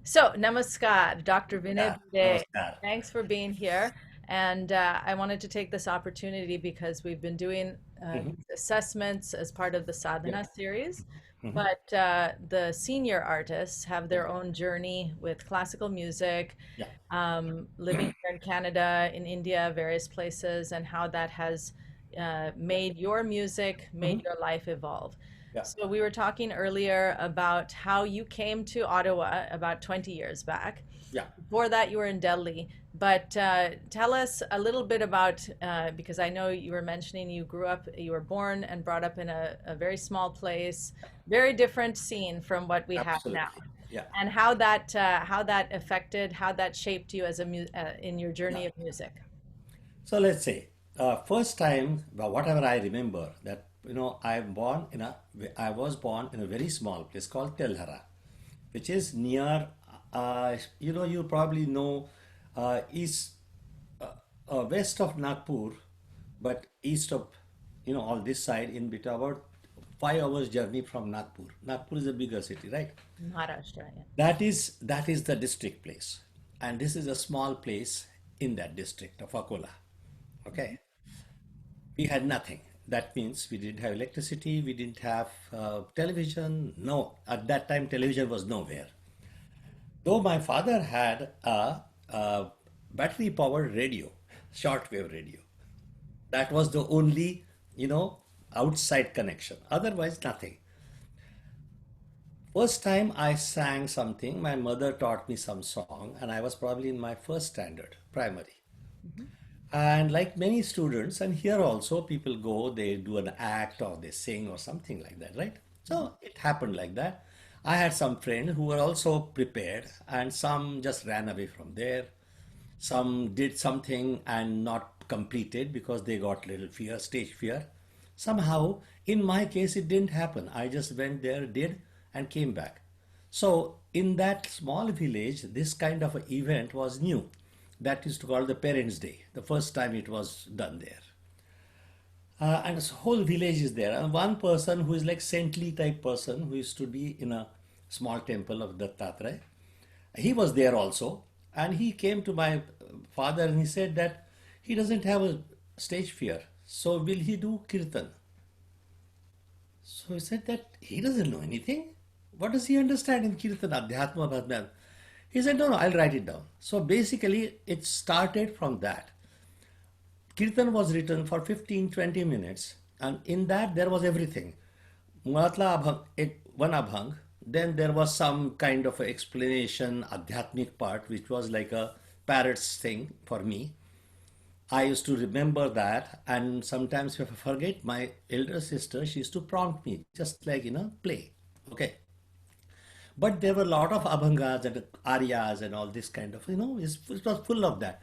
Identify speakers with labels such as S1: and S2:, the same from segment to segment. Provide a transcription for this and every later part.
S1: So, namaskar, Dr. Vinay
S2: Yeah,
S1: Bhide.
S2: namaskar.
S1: Thanks for being here. And I wanted to take this opportunity because we've been doing
S2: Hmm.
S1: these assessments as part of the
S2: Yeah.
S1: Sadhana series.
S2: Hmm.
S1: But the senior artists have
S2: Yeah.
S1: their own journey with classical music,
S2: Yeah.
S1: living here in Canada, in India, various places, and how that has made your music, made
S2: Hmm.
S1: your life evolve.
S2: Yeah.
S1: So we were talking earlier about how you came to Ottawa about 20 years back.
S2: Yeah.
S1: Before that, you were in Delhi. But tell us a little bit about, because I know you were mentioning you grew up, you were born and brought up in a very small place, very different scene from what we have now,
S2: Absolutely. Yeah.
S1: and how that affected, how that shaped you as in your
S2: Yeah.
S1: journey of music.
S2: So let's say, first time, well, whatever I remember, that I was born in a very small place called Telhara, which is near, you probably know, east, west of Nagpur, but east of, all this side in between about 5 hours journey from Nagpur. Nagpur is a bigger city, right?
S1: Maharashtra, yeah.
S2: That is the district place, and this is a small place in that district of Akola. Okay, we had nothing. That means we didn't have electricity, we didn't have television. No, at that time television was nowhere. Though my father had a battery powered radio, shortwave radio. That was the only, outside connection. Otherwise, nothing. First time I sang something, my mother taught me some song, and I was probably in my first standard, primary.
S1: Mhm.
S2: And like many students, and here also people go, they do an act or they sing or something like that, right?
S1: Mhm.
S2: So it happened like that. I had some friends who were also prepared, and some just ran away from there. Some did something and not completed because they got little fear, stage fear. Somehow, in my case, it didn't happen. I just went there, did, and came back. So, in that small village, this kind of an event was new. That is to call the Parents' Day, the first time it was done there. And this whole village is there. And one person who is like saintly type person who used to be in a small temple of Dattatreya, he was there also. And he came to my father and he said that he doesn't have a stage fear. So will he do kirtan? So he said that he doesn't know anything. What does he understand in Kirtan, Adhyatma, Bhadman? He said, no, no, I'll write it down. So basically, it started from that. Kirtan was written for 15-20 minutes, and in that there was everything. Mulatla Abhang, one Abhang, then there was some kind of explanation, Adhyatmic part, which was like a parrot's thing for me. I used to remember that, and sometimes if I forget, my elder sister, she used to prompt me, just like, play. Okay. But there were a lot of abhangas and aryas and all this kind of, it was full of that.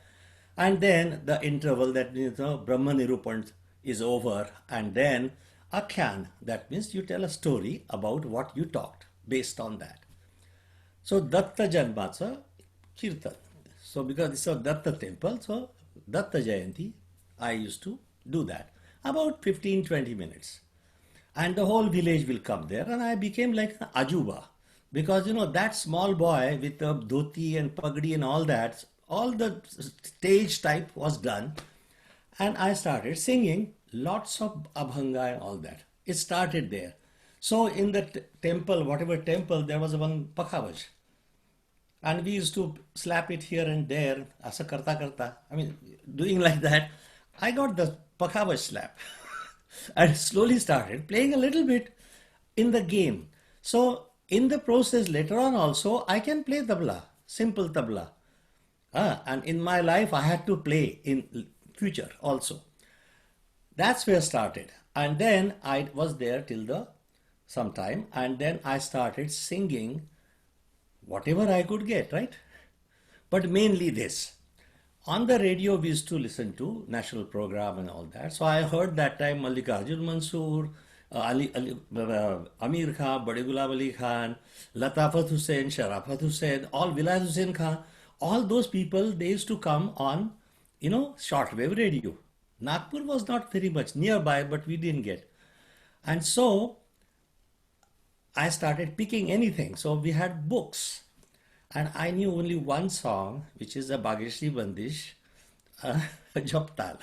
S2: And then the interval that means Brahma Nirupan is over, and then Akhyan, that means you tell a story about what you talked based on that. So Datta Janmatsa Kirtan. So because it's a Datta temple, so Datta Jayanti, I used to do that. About 15-20 minutes. And the whole village will come there. And I became like an ajuba. Because that small boy with the dhoti and pagdi and all the stage type was done. And I started singing lots of abhanga and all that. It started there. So in the temple, whatever temple, there was one pakhavaj. And we used to slap it here and there, asa karta karta. I mean, doing like that. I got the pakhavaj slap. And slowly started playing a little bit in the game. So in the process later on also, I can play tabla, simple tabla. And in my life, I had to play in future also. That's where I started. And then I was there till the sometime. And then I started singing whatever I could get, right? But mainly this. On the radio, we used to listen to national program and all that. So I heard that time Mallikarjun Mansoor, Amir Khan, Bade Ghulam Ali Khan, Latafat Hussain, Sharafat Hussain, all Vilayat Hussain Khan, all those people, they used to come on, shortwave radio. Nagpur was not very much nearby, but we didn't get. And so I started picking anything. So we had books. And I knew only one song, which is a Bageshri Bandish, uh, Japtal.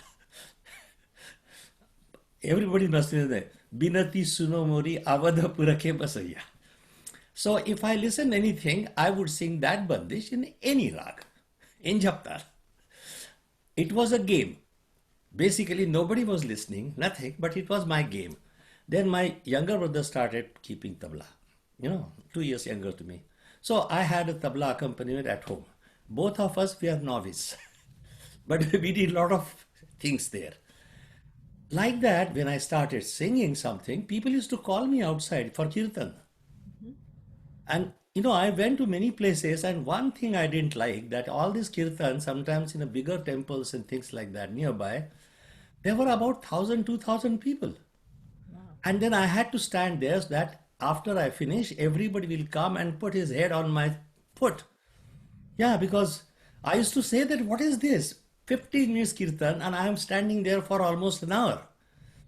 S2: Everybody must know that. Binati suno mori avadhapura ke basaya. So if I listen anything, I would sing that Bandish in any rag, in Japtal. It was a game. Basically, nobody was listening, nothing, but it was my game. Then my younger brother started keeping tabla, 2 years younger to me. So I had a tabla accompaniment at home. Both of us were novice, but we did a lot of things there. Like that, when I started singing something, people used to call me outside for kirtan. And I went to many places, and one thing I didn't like that all these kirtan, sometimes in a bigger temples and things like that nearby, there were about 1,000, 2,000 people.
S1: Wow.
S2: And then I had to stand there so that after I finish, everybody will come and put his head on my foot. Yeah, because I used to say that, what is this? 15 minutes kirtan, and I am standing there for almost an hour.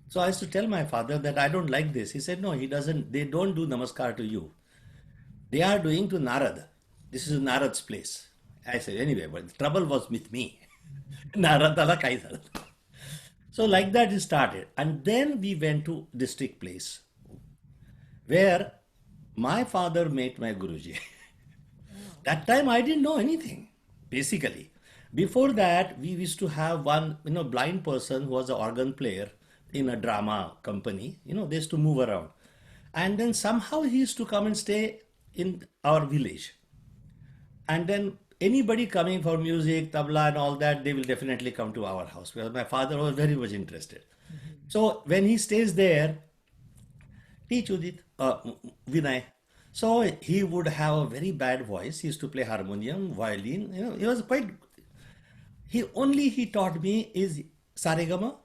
S2: So I used to tell my father that I don't like this. He said, no, he doesn't, they don't do namaskar to you. They are doing to Narad. This is Narad's place. I said, anyway, but the trouble was with me. Narad ala kai zala. So like that it started. And then we went to district place where my father met my Guruji.
S1: Wow.
S2: That time I didn't know anything, basically. Before that, we used to have one, blind person who was an organ player in a drama company. They used to move around. And then somehow he used to come and stay in our village. And then anybody coming for music, tabla and all that, they will definitely come to our house because my father was very much interested. So when he stays there, teach Udit, Vinay. So he would have a very bad voice. He used to play harmonium, violin. He was quite. He taught me is saregama,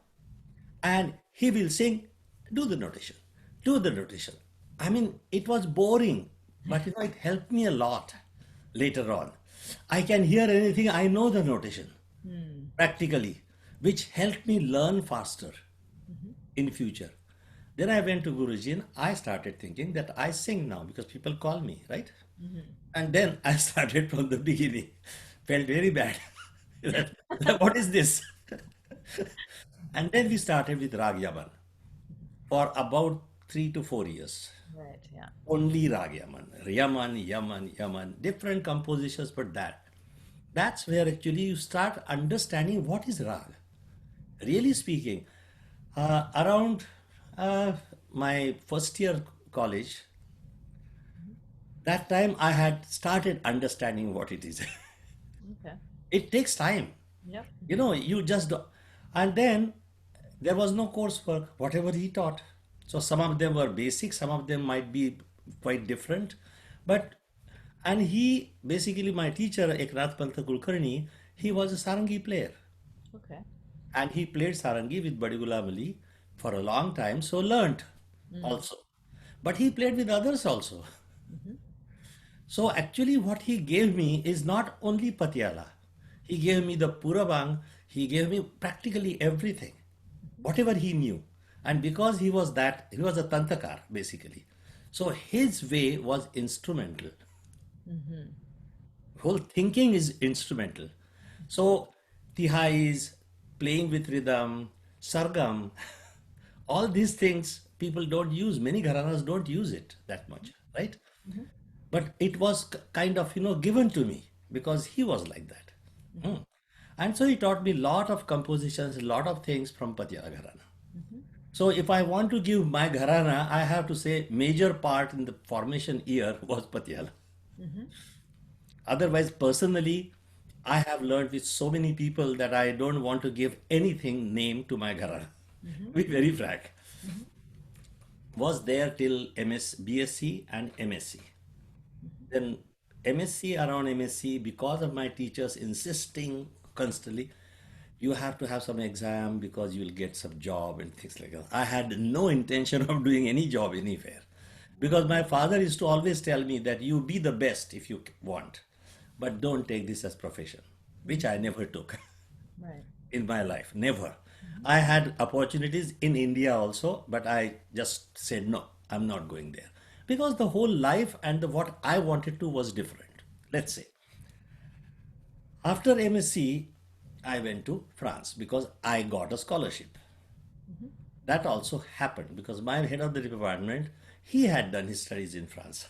S2: and he will sing. Do the notation. Do the notation. I mean, it was boring, but it helped me a lot later on. I can hear anything. I know the notation
S1: Hmm.
S2: practically, which helped me learn faster in future. Then I went to Guruji and I started thinking that I sing now because people call me, right? And then I started from the beginning. Felt very bad. What is this? And then we started with Rag Yaman for about 3 to 4 years.
S1: Right. Yeah.
S2: Only Rag Yaman. Yaman, Yaman, Yaman. Different compositions, but that's where actually you start understanding what is Rag. Really speaking, around my first year college, that time I had started understanding what it is.
S1: Okay.
S2: It takes time.
S1: Yep.
S2: You just do. And then there was no coursework, whatever he taught. So some of them were basic, some of them might be quite different. But, and he, basically my teacher, Eknath Pantha Kulkarni, he was a sarangi player.
S1: Okay.
S2: And he played sarangi with Badi Ghulam Ali for a long time, so learnt also. But he played with others also.
S1: Mm-hmm.
S2: So actually what he gave me is not only Patiala. He gave me the Purabang, he gave me practically everything, whatever he knew. And because he was he was a Tantakar basically. So his way was instrumental.
S1: Mm-hmm.
S2: Whole thinking is instrumental. So tihais, playing with rhythm, sargam, all these things people don't use. Many gharanas don't use it that much, right?
S1: Mm-hmm.
S2: But it was kind of given to me because he was like that. Mm. And so he taught me lot of compositions, a lot of things from Patiala Gharana.
S1: Mm-hmm.
S2: So if I want to give my Gharana, I have to say major part in the formation year was Patiala.
S1: Mm-hmm.
S2: Otherwise, personally, I have learned with so many people that I don't want to give anything name to my Gharana.
S1: Mm-hmm.
S2: Be very frank.
S1: Mm-hmm.
S2: Was there till BSc and MSc. Then MSc, around MSc, because of my teachers insisting constantly, you have to have some exam because you will get some job and things like that. I had no intention of doing any job anywhere because my father used to always tell me that you be the best if you want, but don't take this as profession, which I never took
S1: Right.
S2: in my life. Never. I had opportunities in India also, but I just said no, I'm not going there because the whole life and what I wanted to was different. let's say. After MSc, I went to France because I got a scholarship.
S1: Hmm.
S2: That also happened because my head of the department, he had done his studies in France.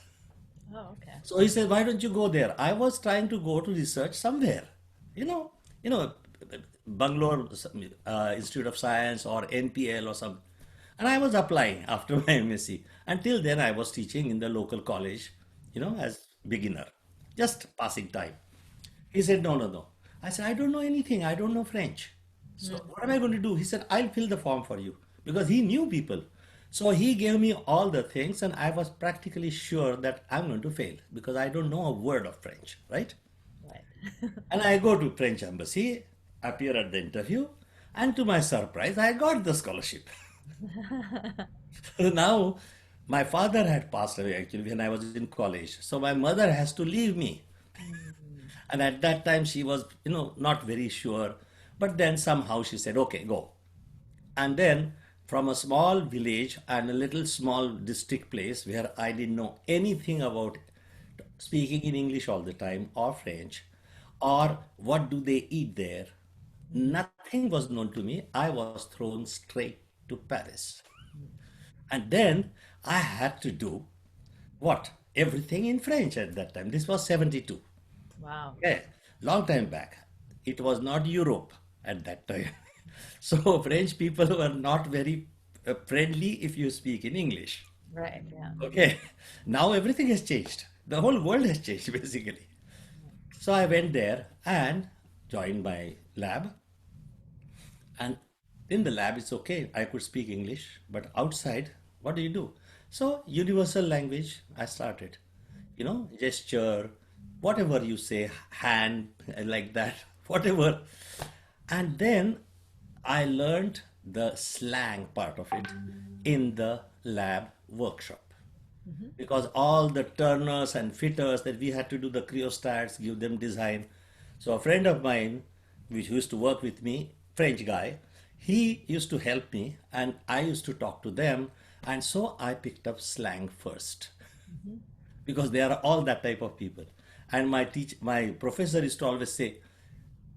S1: Oh, okay.
S2: So he said, "Why don't you go there?" I was trying to go to research somewhere, you know, you know, Bangalore Institute of Science or NPL or some, and I was applying after my MSc. Until then, I was teaching in the local college, as beginner, just passing time. He said, "No, no, no." I said, "I don't know anything. I don't know French. So
S1: Mm.
S2: what am I going to do?" He said, "I'll fill the form for you," because he knew people. So he gave me all the things, and I was practically sure that I'm going to fail because I don't know a word of French, right?
S1: Right.
S2: And I go to French embassy, appear at the interview, and to my surprise, I got the scholarship. So now, my father had passed away actually when I was in college. So my mother has to leave me.
S1: Mm.
S2: And at that time, she was, not very sure. But then somehow she said, "Okay, go." And then from a small village and a little small district place where I didn't know anything about speaking in English all the time or French or what do they eat there,
S1: Mhm.
S2: nothing was known to me. I was thrown straight to Paris.
S1: Mm.
S2: And then I had to do what? Everything in French at that time. This was 72.
S1: Wow.
S2: Okay, long time back. It was not Europe at that time. So French people were not very friendly if you speak in English.
S1: Right. Yeah.
S2: Okay, now everything has changed. The whole world has changed basically. So I went there and joined my lab. And in the lab, it's okay. I could speak English, but outside, what do you do? So, universal language, I started. Gesture, whatever you say, hand, like that, whatever. And then I learned the slang part of it in the lab workshop
S1: Hmm.
S2: because all the turners and fitters that we had to do the cryostats, give them design. So a friend of mine, which used to work with me, French guy, he used to help me and I used to talk to them. And so I picked up slang first
S1: Hmm.
S2: because they are all that type of people. And my professor used to always say,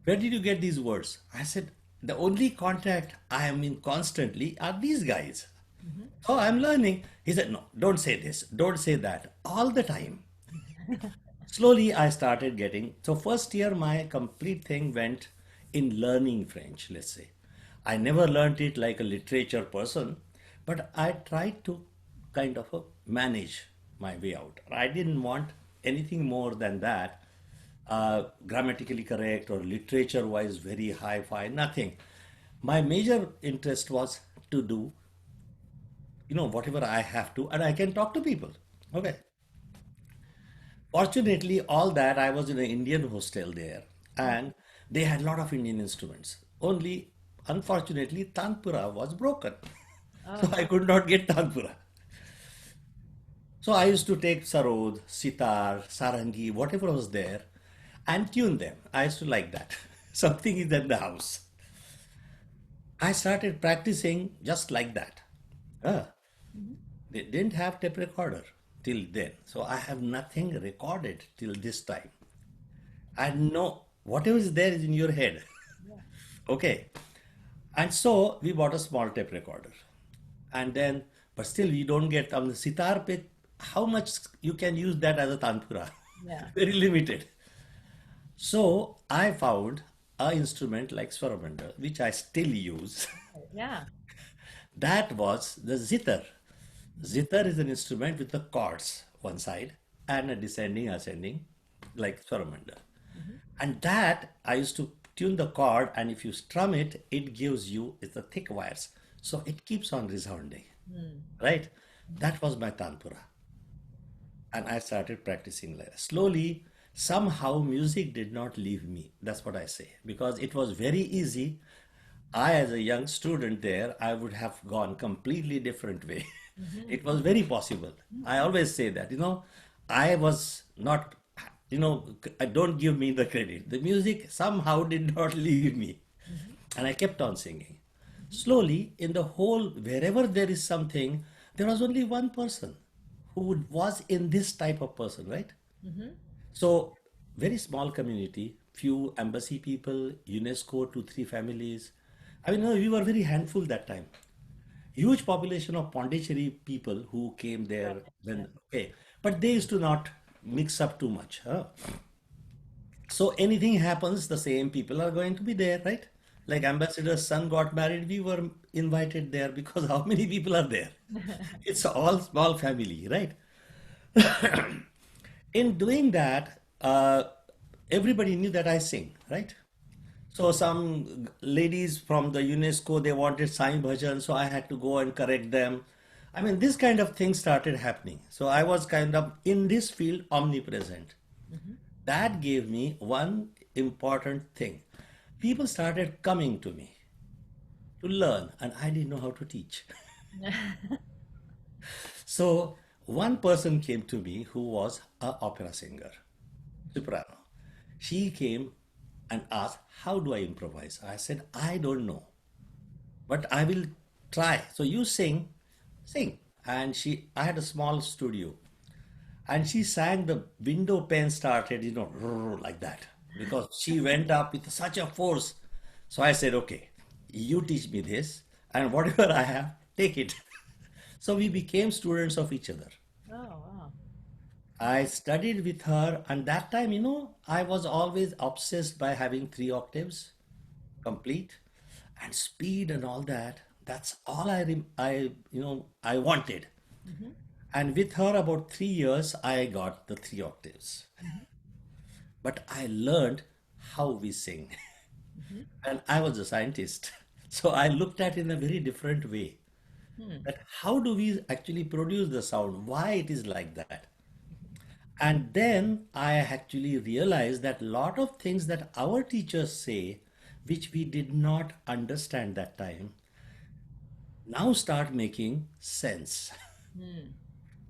S2: "Where did you get these words?" I said, "The only contact I am in constantly are these guys.
S1: Hmm.
S2: Oh, I'm learning." He said, "No, don't say this, don't say that," all the time. Slowly, I started getting. So, first year, my complete thing went in learning French, let's say. I never learned it like a literature person, but I tried to kind of manage my way out. I didn't want anything more than that, grammatically correct or literature wise very high fi, nothing. My major interest was to do, whatever I have to, and I can talk to people. Okay. Fortunately, all that I was in an Indian hostel there, and they had a lot of Indian instruments. Only, unfortunately, Tanpura was broken,
S1: Oh
S2: so I
S1: no.
S2: could not get Tanpura. So I used to take sarod, sitar, sarangi, whatever was there, and tune them. I used to like that. Something is in the house. I started practicing just like that. Ah,
S1: Hmm.
S2: they didn't have tape recorder till then, so I have nothing recorded till this time. I know whatever is there is in your head.
S1: Yeah.
S2: Okay. And so we bought a small tape recorder. And then, but still we don't get on the sitar pit. How much you can use that as a tanpura?
S1: Yeah.
S2: Very limited. So I found a instrument like Swaramanda, which I still use.
S1: Right. Yeah.
S2: That was the zither.
S1: Hmm.
S2: Zither is an instrument with the chords one side and a descending, ascending, like Swaramanda.
S1: Hmm.
S2: And that I used to tune the chord, and if you strum it, it gives you it's the thick wires, so it keeps on resounding,
S1: Mm.
S2: right?
S1: Hmm.
S2: That was my tanpura, and I started practicing like that. Slowly. Somehow, music did not leave me. That's what I say because it was very easy. I, as a young student there, I would have gone completely different way.
S1: Hmm.
S2: It was very possible. I always say that, I was not, don't give me the credit. The music somehow did not leave me.
S1: Hmm.
S2: And I kept on singing.
S1: Hmm.
S2: Slowly, in the whole, wherever there is something, there was only one person who was in this type of person, right?
S1: Hmm.
S2: So very small community, few embassy people, UNESCO, two, three families. I mean, no, we were very handful that time. Huge population of Pondicherry people who came
S1: Right.
S2: there
S1: Yeah.
S2: when, okay, but they used to not mix up too much. Huh? So anything happens, the same people are going to be there, right? Like ambassador's son got married, we were invited there because how many people are there? It's all small family, right? In doing that, everybody knew that I sing, right? So some ladies from the UNESCO, they wanted Sai Bhajan, so I had to go and correct them. I mean, this kind of thing started happening. So I was kind of in this field omnipresent.
S1: Hmm.
S2: That gave me one important thing. People started coming to me to learn, and I didn't know how to teach. So one person came to me who was a opera singer, soprano. She came and asked, "How do I improvise?" I said, "I don't know, but I will try." So you sing, sing. And I had a small studio, and she sang. The window pane started, like that, because she went up with such a force. So I said, "Okay, you teach me this, and whatever I have, take it." So we became students of each other.
S1: Oh, wow.
S2: I studied with her, and that time, I was always obsessed by having three octaves complete and speed and all that. That's all I wanted.
S1: Hmm.
S2: And with her, about 3 years, I got the three octaves.
S1: Hmm.
S2: But I learned how we sing,
S1: Hmm.
S2: and I was a scientist, so I looked at it in a very different way.
S1: Hmm.
S2: That how do we actually produce the sound? Why it is like that? And then I actually realized that a lot of things that our teachers say, which we did not understand that time, now start making sense.
S1: Hmm.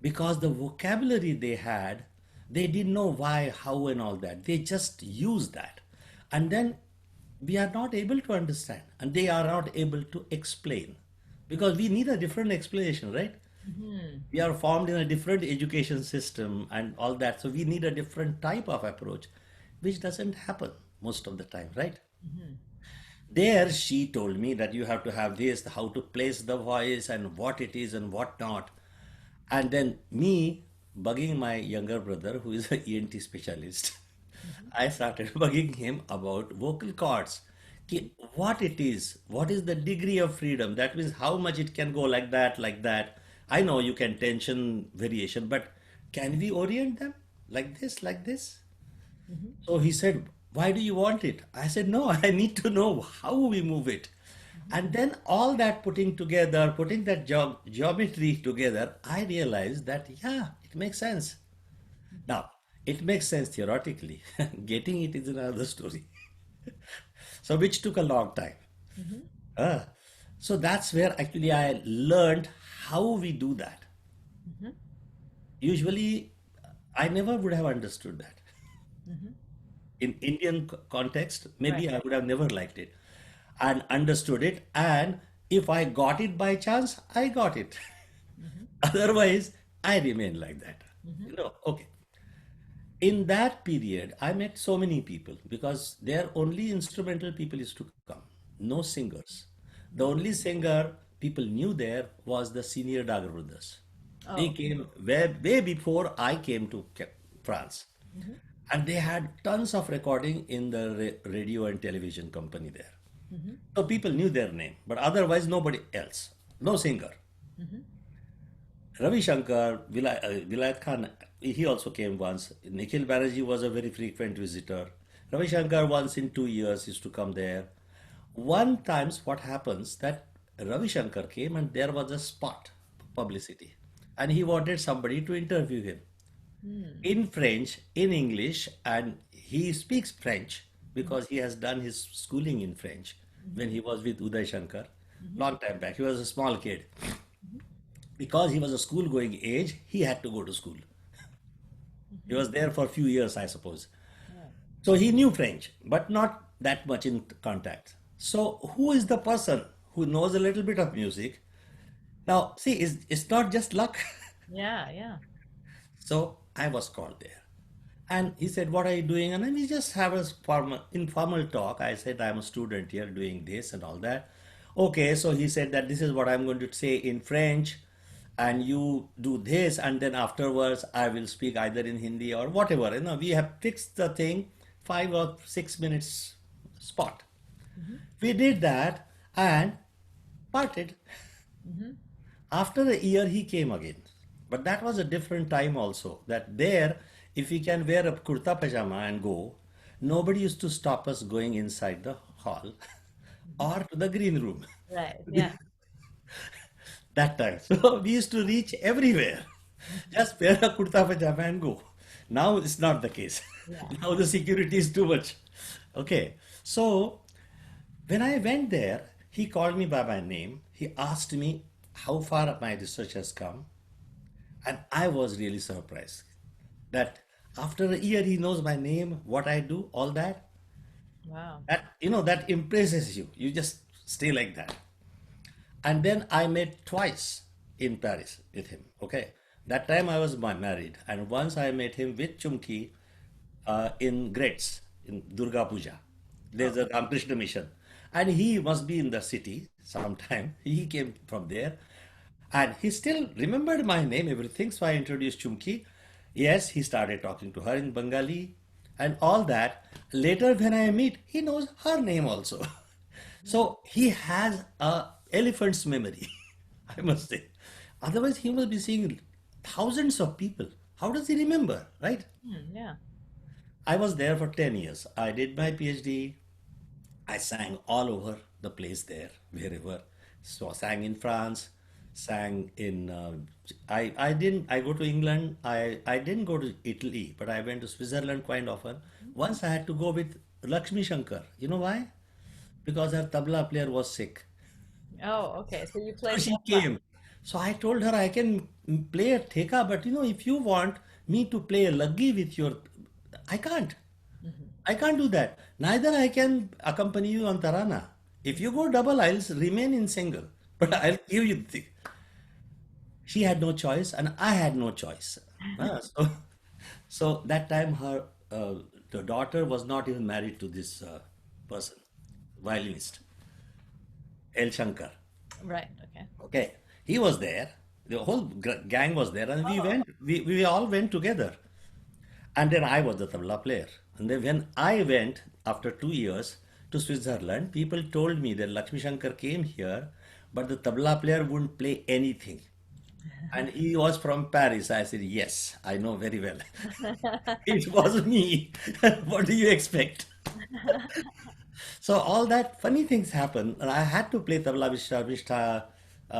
S2: Because the vocabulary they had, they didn't know why, how, and all that. They just used that. And then we are not able to understand, and they are not able to explain. Because we need a different explanation, right?
S1: Hmm.
S2: We are formed in a different education system and all that. So we need a different type of approach, which doesn't happen most of the time, right?
S1: Hmm.
S2: There, she told me that you have to have this, how to place the voice and what it is and what not. And then me bugging my younger brother, who is an ENT specialist,
S1: Hmm.
S2: I started bugging him about vocal cords. What it is, what is the degree of freedom? That means how much it can go like that, like that. I know you can tension variation, but can we orient them like this, like this?
S1: Hmm.
S2: So he said, "Why do you want it?" I said, "No, I need to know how we move it." And then all that putting together, putting that geometry together, I realized that, yeah, it makes sense. Now, it makes sense theoretically. Getting it is another story. So, which took a long time.
S1: Hmm.
S2: Ah, so that's where actually I learned how we do that.
S1: Hmm.
S2: Usually, I never would have understood that.
S1: Hmm.
S2: In Indian context,
S1: Right.
S2: maybe I would have never liked it and understood it. And if I got it by chance, I got it.
S1: Hmm.
S2: Otherwise, I remain like that.
S1: Hmm.
S2: Okay. In that period, I met so many people because their only instrumental people used to come, no singers. The only singer people knew there was the senior Dagger brothers. They
S1: Oh.
S2: came way before I came to France.
S1: Hmm.
S2: And they had tons of recording in the radio and television company there.
S1: Hmm.
S2: So people knew their name, but otherwise nobody else, no singer.
S1: Hmm.
S2: Ravi Shankar, Vilayat Khan, he also came once. Nikhil Banerjee was a very frequent visitor. Ravi Shankar once in 2 years used to come there. One times what happens that Ravi Shankar came and there was a spot publicity, and he wanted somebody to interview him
S1: Hmm.
S2: in French, in English, and he speaks French
S1: Hmm.
S2: because he has done his schooling in French when
S1: Hmm.
S2: he was with Uday Shankar
S1: Hmm.
S2: long time back. He was a small kid.
S1: Hmm.
S2: Because he was a school going age, he had to go to school. He
S1: Hmm.
S2: was there for a few years, I suppose.
S1: Right.
S2: So he knew French, but not that much in contact. So who is the person who knows a little bit of music? Now, see, it's not just luck.
S1: Yeah. Yeah.
S2: So I was called there. And he said, "What are you doing?" And then we just have a informal talk. I said, "I'm a student here doing this and all that." Okay, so he said that this is what I'm going to say in French, and you do this, and then afterwards I will speak either in Hindi or whatever. We have fixed the thing, 5 or 6 minutes spot.
S1: Hmm.
S2: We did that and parted.
S1: Hmm.
S2: After a year, he came again. But that was a different time also. That there, if we can wear a kurta pajama and go, nobody used to stop us going inside the hall
S1: Hmm.
S2: or to the green room.
S1: Right. Yeah.
S2: That time. So we used to reach everywhere.
S1: Hmm.
S2: Just wear a kurta pajama and go. Now it's not the case.
S1: Yeah.
S2: Now the security is too much. Okay. So when I went there, he called me by my name. He asked me how far my research has come. And I was really surprised that after a year he knows my name, what I do, all that.
S1: Wow.
S2: That impresses you. You just stay like that. And then I met twice in Paris with him. Okay. That time I was married. And once I met him with Chumki in Grets, in Durga Puja. There's
S1: Oh.
S2: a Ramakrishna mission. And he must be in the city sometime. He came from there. And he still remembered my name, everything. So I introduced Chumki. Yes, he started talking to her in Bengali and all that. Later, when I meet, he knows her name also. So he has a elephant's memory, I must say. Otherwise, he must be seeing thousands of people. How does he remember, right?
S1: Hmm. Yeah.
S2: I was there for 10 years. I did my PhD. I sang all over the place there, wherever. So I sang in France, sang in. I didn't. I go to England. I didn't go to Italy, but I went to Switzerland quite often. Once I had to go with Lakshmi Shankar. You know why? Because her tabla player was sick.
S1: Oh, okay. So you
S2: So
S1: played
S2: she
S1: tabla.
S2: came. So I told her I can play a theka, but if you want me to play a laggi with your, I can't.
S1: Hmm.
S2: I can't do that. Neither I can accompany you on Tarana. If you go double, I'll remain in single. But I'll give you the. She had no choice, and I had no choice. So that time, the daughter was not even married to this person, violinist, El Shankar.
S1: Right. Okay.
S2: Okay, he was there. The whole gang was there, and we
S1: Oh.
S2: went. We all went together. And then I was the tabla player. And then when I went after 2 years to Switzerland, people told me that Lakshmi Shankar came here, but the tabla player wouldn't play anything. And he was from Paris. I said, yes, I know very well. It was me. What do you expect? So all that funny things happen, and I had to play tabla Vishta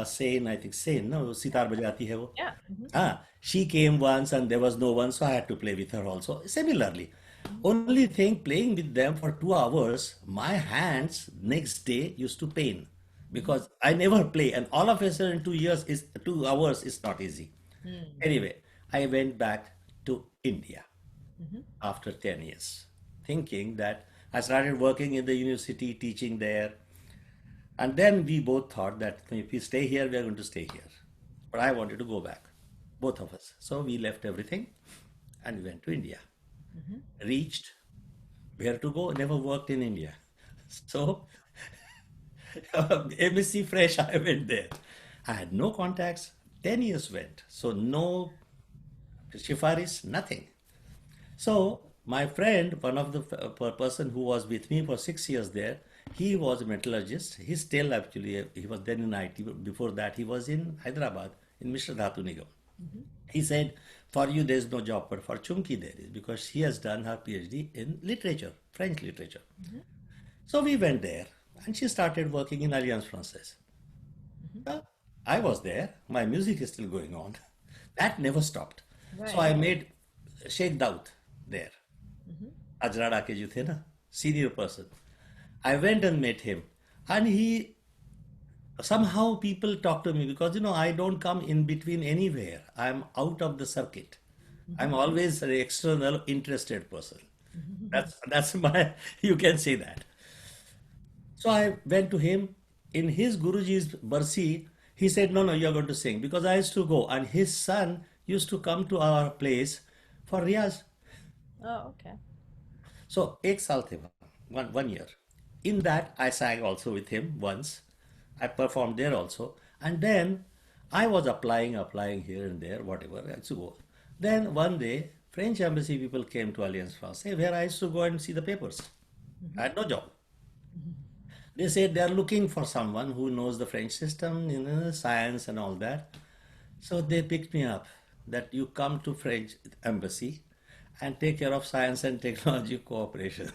S2: Sen, I think Sen, no, sitar bajati hai wo.
S1: Yeah. Hmm.
S2: She came once and there was no one, so I had to play with her also. Similarly, only thing playing with them for 2 hours, my hands next day used to pain
S1: Hmm.
S2: because I never play, and all of a sudden 2 years is 2 hours is not easy.
S1: Hmm.
S2: Anyway, I went back to India
S1: Hmm.
S2: after 10 years, thinking that I started working in the university, teaching there. And then we both thought that if we stay here, we are going to stay here. But I wanted to go back, both of us. So we left everything and we went to India.
S1: Hmm.
S2: Reached where to go, never worked in India. So MSc fresh, I went there. I had no contacts. 10 years went. So no shifaris, nothing. So my friend, one of the person who was with me for 6 years there, he was a metallurgist. He still actually he was then in IT. Before that, he was in Hyderabad in Mr. Dhatu Nigam.
S1: Hmm.
S2: He said, "For you, there is no job, but for Chumki there is because she has done her PhD in literature, French literature."
S1: Hmm.
S2: So we went there, and she started working in Alliance Francaise.
S1: Hmm.
S2: Uh, I was there. My music is still going on. That never stopped. So
S1: Right.
S2: I made Sheikh Daud there.
S1: Hmm.
S2: Ajrada के जो थे ना senior person. I went and met him, and he somehow people talk to me because I don't come in between anywhere. I'm out of the circuit. I'm
S1: Hmm.
S2: always an external interested person.
S1: Hmm.
S2: That's my you can say that. So I went to him in his Guruji's Barsi. He said, "No, no, you're going to sing," because I used to go, and his son used to come to our place for Riyaz.
S1: Oh, okay.
S2: So एक साल थे वहाँ, one year. In that I sang also with him once. I performed there also, and then I was applying here and there, whatever. And so then one day, French embassy people came to Alliance Française, where I used to go and see the papers. I
S1: Hmm.
S2: had no job.
S1: Hmm.
S2: They said they are looking for someone who knows the French system, science and all that. So they picked me up that you come to French embassy and take care of science and technology cooperation.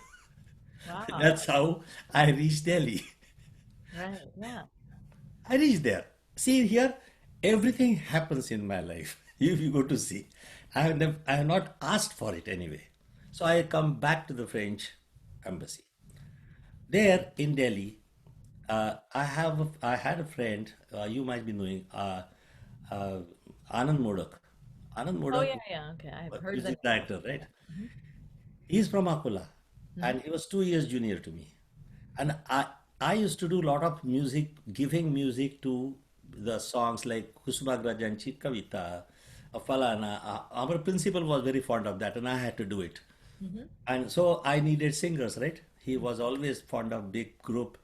S1: Wow.
S2: That's how I reached Delhi.
S1: Right. Yeah.
S2: I reached there. See here, everything happens in my life. If you go to see, I have not asked for it anyway. So I come back to the French embassy. There in Delhi, I had a friend, you might be knowing, uh, Anand Modak. Anand
S1: Oh,
S2: Modak,
S1: yeah. Yeah. Okay. I've heard the
S2: music
S1: name.
S2: director, right?
S1: Hmm.
S2: He's from Akula,
S1: Hmm.
S2: and he was 2 years junior to me. And I used to do a lot of music, giving music to the songs like Kusmagrajanchi Kavita, Falana. Our principal was very fond of that, and I had to do it.
S1: Hmm.
S2: And so I needed singers, right? He was always fond of big group,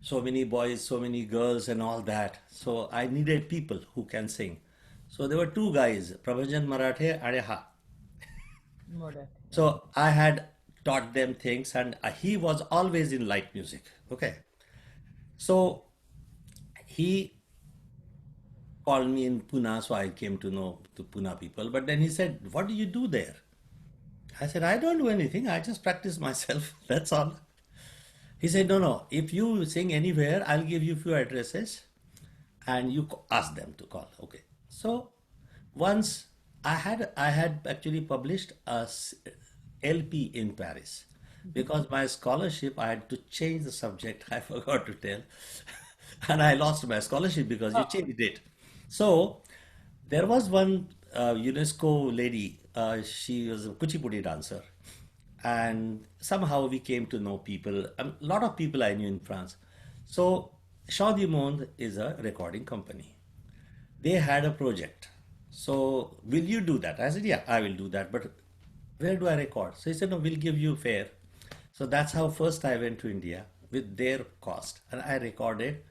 S2: so many boys, so many girls, and all that. So I needed people who can sing. So there were two guys, Prabhajan Marathe and Ha.
S1: Modak. Yeah.
S2: So I had taught them things, and he was always in light music. Okay. So he called me in Pune, so I came to know the Pune people. But then he said, "What do you do there?" I said, "I don't do anything. I just practice myself. That's all." He said, "No, no. If you sing anywhere, I'll give you few addresses, and you ask them to call." Okay. So once I had actually published LP in Paris
S1: Hmm.
S2: because my scholarship I had to change the subject. I forgot to tell, and I lost my scholarship because you
S1: Oh.
S2: changed it. So there was one UNESCO lady. She was a Kuchipudi dancer, and somehow we came to know people. A lot of people I knew in France. So Champ du Monde is a recording company. They had a project. So will you do that? I said, yeah, I will do that. But where do I record? So he said, no, we'll give you fare. So that's how first I went to India with their cost. And I recorded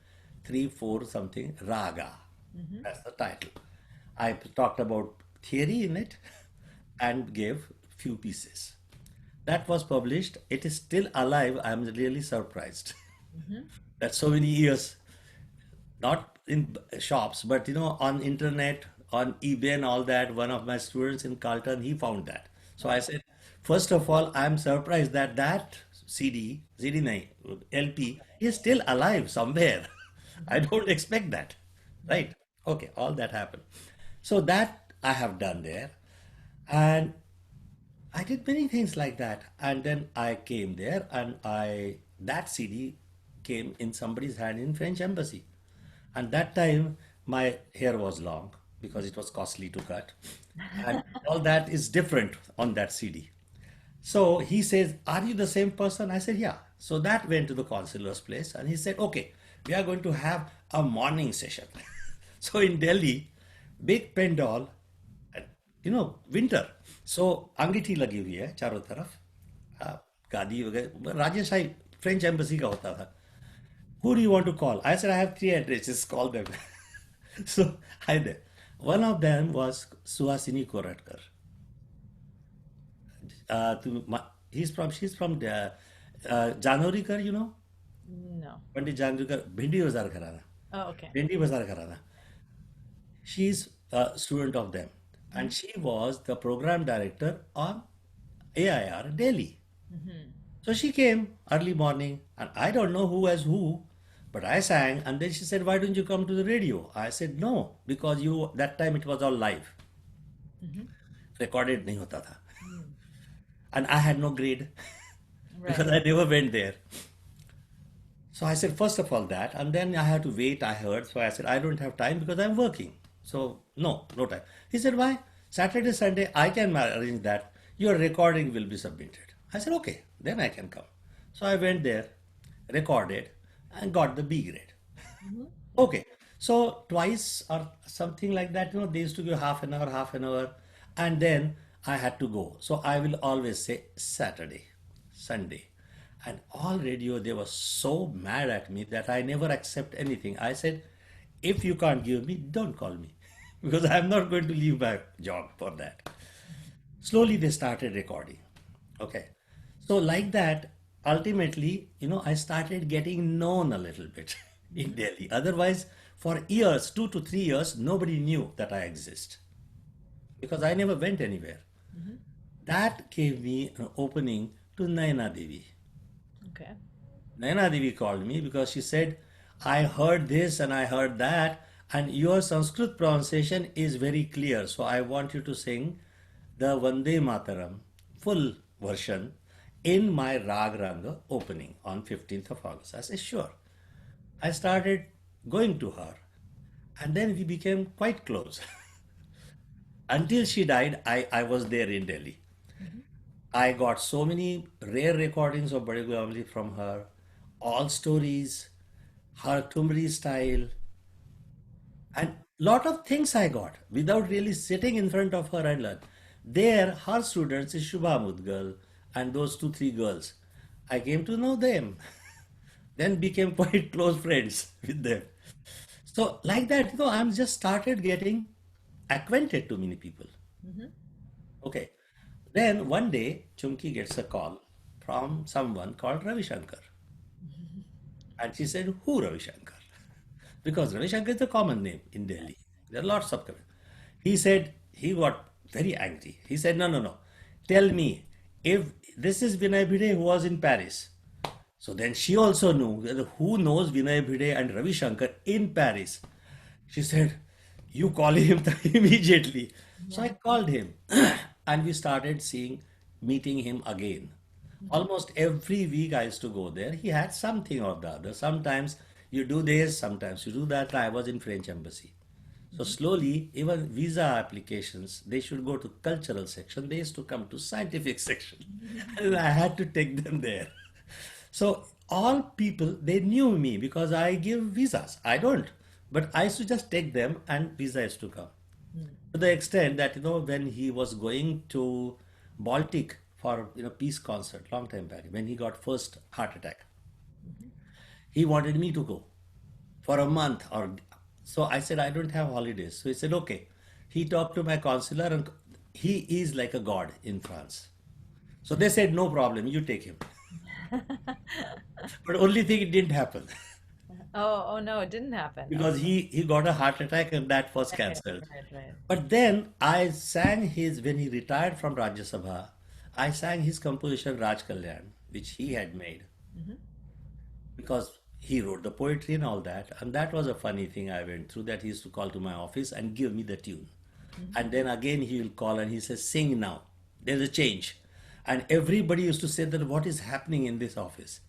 S2: three, four something raga.
S1: Hmm.
S2: That's the title. I talked about theory in it and gave few pieces. That was published. It is still alive. I'm really surprised
S1: Hmm.
S2: that so many years, not in shops, but on internet, on eBay and all that. One of my students in Carleton, he found that. So I
S1: Oh.
S2: said, first of all, I'm surprised that that CD nahi, LP is still alive somewhere. I
S1: Hmm.
S2: don't expect that,
S1: Hmm.
S2: right? Okay, all that happened. So that I have done there, and I did many things like that. And then I came there, and that CD came in somebody's hand in French embassy. And that time my hair was long because it was costly to cut. And all that is different on that CD. So he says, "Are you the same person?" I said, "Yeah." So that went to the consular's place, and he said, "Okay, we are going to have a morning session." So in Delhi, big pendal, and, winter. So अंगीठी लगी हुई है चारों तरफ, गादी वगैरह राजेश भाई French embassy का होता था. Who do you want to call? I said, I have three addresses, call them. So I did. One of them was Suhasini Koratkar. She's from the Janorikar,
S1: No.
S2: Pandit Janorikar, Bhindi Bazar Gharana.
S1: Oh, okay.
S2: Bhindi Bazar Gharana. She's a student of them. And
S1: Hmm.
S2: she was the program director on AIR Delhi.
S1: Hmm.
S2: So she came early morning, and I don't know who as who, but I sang, and then she said, "Why don't you come to the radio?" I said, "No, because that time it was all live,
S1: Hmm.
S2: recorded नहीं होता था,
S1: Hmm.
S2: and I had no grade because
S1: Right.
S2: I never went there." So I said, first of all that, and then I had to wait. I heard, so I said, "I don't have time because I'm working." So no time. He said, "Why? Saturday, Sunday, I can arrange that. Your recording will be submitted." I said, "Okay, then I can come." So I went there, recorded, and got the B grade.
S1: Hmm. Yeah.
S2: Okay, so twice or something like that, they used to give half an hour, and then I had to go. So I will always say Saturday, Sunday. And all radio, they were so mad at me that I never accept anything. I said, if you can't give me, don't call me. Because I'm not going to leave my job for that. Slowly they started recording. Okay. So like that, ultimately, I started getting known a little bit in
S1: Mhm.
S2: Delhi. Otherwise, for years, 2 to 3 years, nobody knew that I exist because I never went anywhere.
S1: Mhm.
S2: That gave me an opening to Naina Devi.
S1: Okay.
S2: Naina Devi called me because she said, I heard this and I heard that, and your Sanskrit pronunciation is very clear. So I want you to sing the Vande Mataram full version in my Rag Ranga opening on 15th of August. I said, sure. I started going to her, and then we became quite close. Until she died, I was there in Delhi.
S1: Mhm.
S2: I got so many rare recordings of Bade Gulabli from her, all stories, her Tumri style, and lot of things I got without really sitting in front of her and learn. There, her students is Shubha Mudgal and those 2, 3 girls. I came to know them, then became quite close friends with them. So like that, I'm just started getting acquainted to many people.
S1: Mhm.
S2: Okay. Then one day, Chumki gets a call from someone called Ravi Shankar. And she said, who Ravi Shankar? Because Ravi Shankar is a common name in Delhi.
S1: Yes.
S2: There are lots of common. He said, he got very angry. He said, no, no, no. Tell me, if this is Vinay Bhide who was in Paris. So then she also knew that who knows Vinay Bhide and Ravi Shankar in Paris. She said, you call him immediately. So I
S1: Yeah.
S2: called him and we started meeting him again.
S1: Mhm.
S2: Almost every week I used to go there. He had something or the other. Sometimes you do this, sometimes you do that. I was in French embassy. So
S1: Mhm.
S2: slowly, even visa applications, they should go to cultural section. They used to come to scientific section. And I had to take them there. So all people, they knew me because I give visas. I don't. But I used to just take them and visa used to come.
S1: Mhm.
S2: To the extent that, when he was going to Baltic for, peace concert, long time back, when he got first heart attack,
S1: Mhm.
S2: he wanted me to go for a month or so. I said I don't have holidays. So he said okay. He talked to my counselor and he is like a god in France. So they said no problem, you take him. But only thing it didn't happen
S1: Oh, oh no, it didn't happen.
S2: because
S1: Okay.
S2: he got a heart attack and that was
S1: Right,
S2: cancelled.
S1: right, right.
S2: But then I sang his when he retired from Rajya Sabha. I sang his composition Raj Kalyan, which he had made
S1: Mhm.
S2: because he wrote the poetry and all that. And that was a funny thing I went through that he used to call to my office and give me the tune.
S1: Mhm.
S2: And then again he will call and he says, sing now. There's a change. And everybody used to say that what is happening in this office?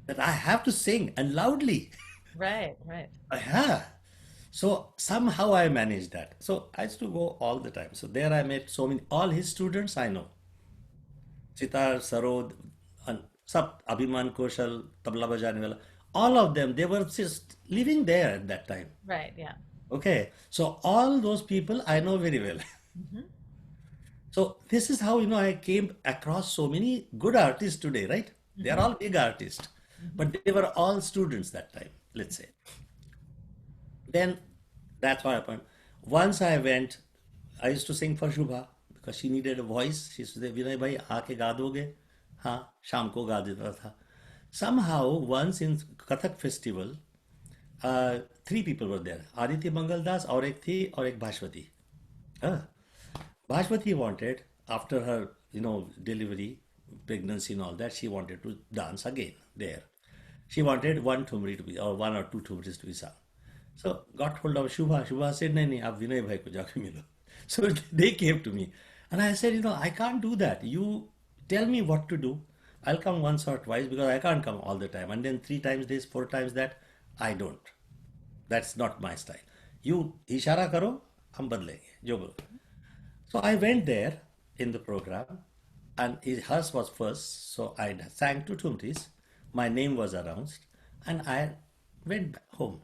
S2: That I have to sing and loudly.
S1: Right, right.
S2: Yeah. So somehow I managed that. So I used to go all the time. So there I met so many, all his students I know. Sitar, Sarod, and Sab, Abhiman Koshal, Tabla Bajane Wala, all of them, they were just living there at that time.
S1: Right, yeah.
S2: Okay. So all those people I know very well.
S1: Mhm.
S2: So this is how, I came across so many good artists today, right? They are
S1: Mhm.
S2: all big artists,
S1: Mhm.
S2: but they were all students that time, let's say. Then that's what happened. Once I went, I used to sing for Shubha because she needed a voice. She used to say, Vinay bhai, आके गा दोगे? हाँ, शाम को गा देता था. Somehow, once in Kathak festival, 3 people were there. Aditi Mangal Das और एक थी और एक भास्वती. हाँ. Bhashmati wanted, after her, delivery, pregnancy and all that, she wanted to dance again there. She wanted one thumri to be, or 1 or 2 thumris to be sung. So got hold of Shubha. Shubha said, nahi, nahi, aap Vinay bhai ko jaake milo. So they came to me. And I said, I can't do that. You tell me what to do. I'll come once or twice because I can't come all the time. And then 3 times this, 4 times that, I don't. That's not my style. You ishara karo, hum badlenge. Jo bolo. So I went there in the program, and hers was first. So I sang 2 tumris. My name was announced, and I went back home.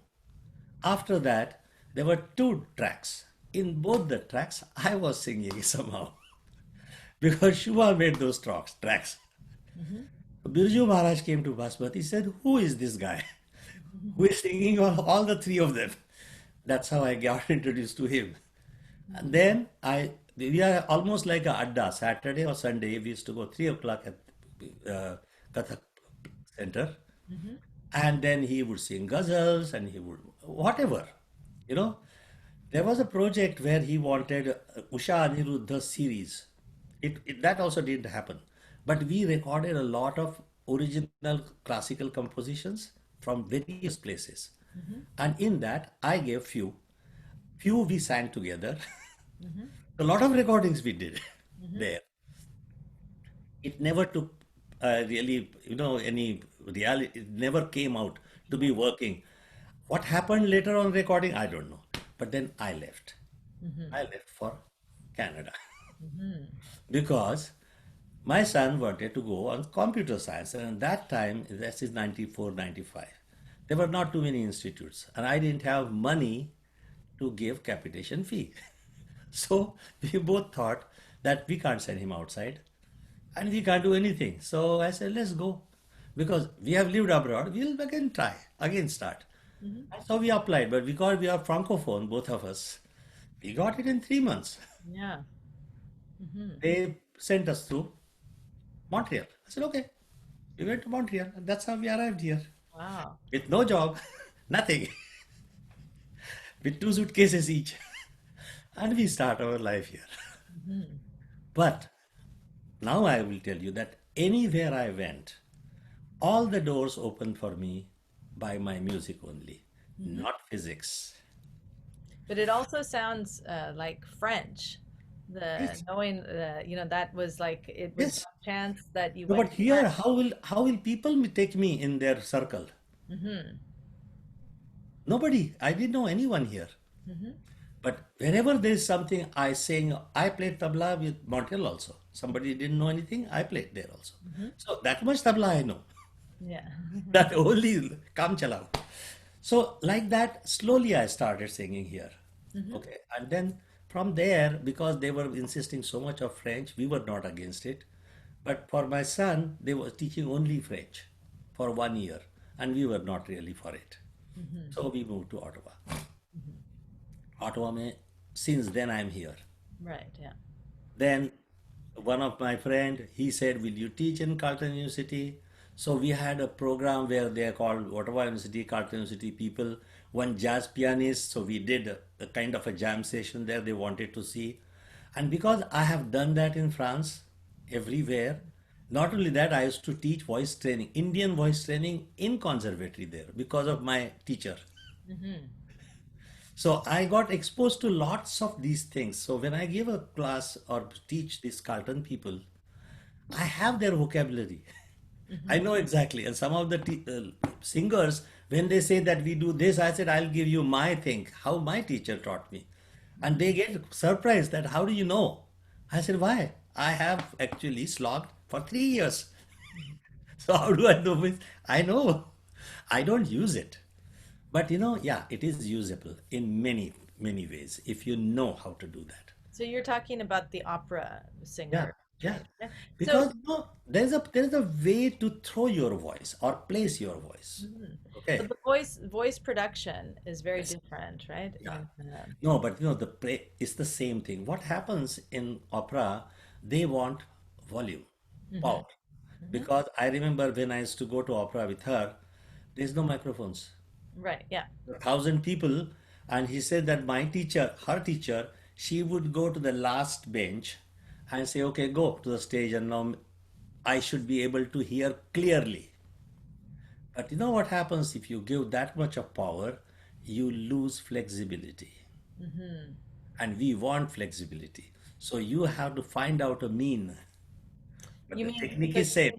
S2: After that, there were 2 tracks. in both the tracks, I was singing somehow because Shubha made those tracks.
S1: Hmm.
S2: Birju Maharaj came to Basmati. He said, "Who is this guy who is singing all the three of them?" That's how I got introduced to him. And then we are almost like a adda. Saturday or Sunday, we used to go 3 o'clock at Kathak center,
S1: Hmm.
S2: and then he would sing ghazals and he would whatever, you know. There was a project where he wanted Usha Aniruddha series. That also didn't happen, but we recorded a lot of original classical compositions from various places,
S1: Hmm.
S2: and in that I gave few we sang together.
S1: Hmm.
S2: A lot of recordings we did
S1: Hmm.
S2: there. It never took really, any reality. It never came out to be working. What happened later on recording, I don't know. But then I left.
S1: Hmm.
S2: I left for Canada
S1: Hmm.
S2: because my son wanted to go on computer science. And at that time, that is 94, 95, there were not too many institutes. And I didn't have money to give capitation fee. So we both thought that we can't send him outside and we can't do anything. So I said, let's go. Because we have lived abroad, we'll again try, again start.
S1: Hmm.
S2: And so we applied, but because we are francophone, both of us, we got it in 3 months.
S1: Yeah. Hmm.
S2: They sent us to Montreal. I said, okay. We went to Montreal, and that's how we arrived here.
S1: Wow.
S2: With no job, nothing, with two suitcases each. And we start our life here.
S1: Hmm.
S2: But now I will tell you that anywhere I went, all the doors opened for me by my music only,
S1: Hmm.
S2: not physics.
S1: But it also sounds like French. The
S2: Yes,
S1: knowing, that was like it was
S2: yes.
S1: by chance that you
S2: No,
S1: went
S2: but
S1: to
S2: here,
S1: France.
S2: how will people take me in their circle?
S1: Hmm.
S2: Nobody. I didn't know anyone here.
S1: Hmm.
S2: But whenever there is something, I sing. I played tabla with Montreal also. Somebody didn't know anything, I played there also.
S1: Hmm.
S2: So that much tabla I know.
S1: Yeah.
S2: That only kam chalao. So like that, slowly I started singing here.
S1: Hmm.
S2: Okay, and then from there, because they were insisting so much of French, we were not against it. But for my son, they were teaching only French for 1 year, and we were not really for it.
S1: Hmm.
S2: So we moved to Ottawa.
S1: Hmm.
S2: Ottawa, since then I'm here.
S1: Right. Yeah.
S2: Then one of my friend, he said, "Will you teach in Carleton University?" So we had a program where they are called Ottawa University, Carleton University people, one jazz pianist. So we did a kind of a jam session there. They wanted to see, and because I have done that in France, everywhere. Not only that, I used to teach voice training, Indian voice training in conservatory there because of my teacher.
S1: Hmm.
S2: So I got exposed to lots of these things. So when I give a class or teach these Carlton people, I have their vocabulary. I
S1: Hmm.
S2: know exactly. And some of the singers, when they say that we do this, I said, I'll give you my thing, how my teacher taught me. And they get surprised that, how do you know? I said, why? I have actually slogged for 3 years. So how do I know this? I know. I don't use it. But yeah, it is usable in many, many ways if you know how to do that.
S1: So you're talking about the opera
S2: Yeah,
S1: singer,
S2: yeah.
S1: right? Yeah. So,
S2: Because there's a way to throw your voice or place your voice.
S1: mhm.
S2: Okay.
S1: But the voice production is very
S2: Yes.
S1: different, right?
S2: Yeah.
S1: In
S2: No, but the play is the same thing. What happens in opera, they want volume,
S1: hmm.
S2: power.
S1: Hmm.
S2: Because I remember when I used to go to opera with her, there's no microphones.
S1: Right. Yeah.
S2: 1,000 people, and he said that my teacher, her teacher, she would go to the last bench and say, okay, go to the stage, and now I should be able to hear clearly. But you know what happens if you give that much of power? You lose flexibility,
S1: Hmm.
S2: and we want flexibility. So you have to find out a mean, but
S1: You
S2: the
S1: mean
S2: technique
S1: so
S2: is same.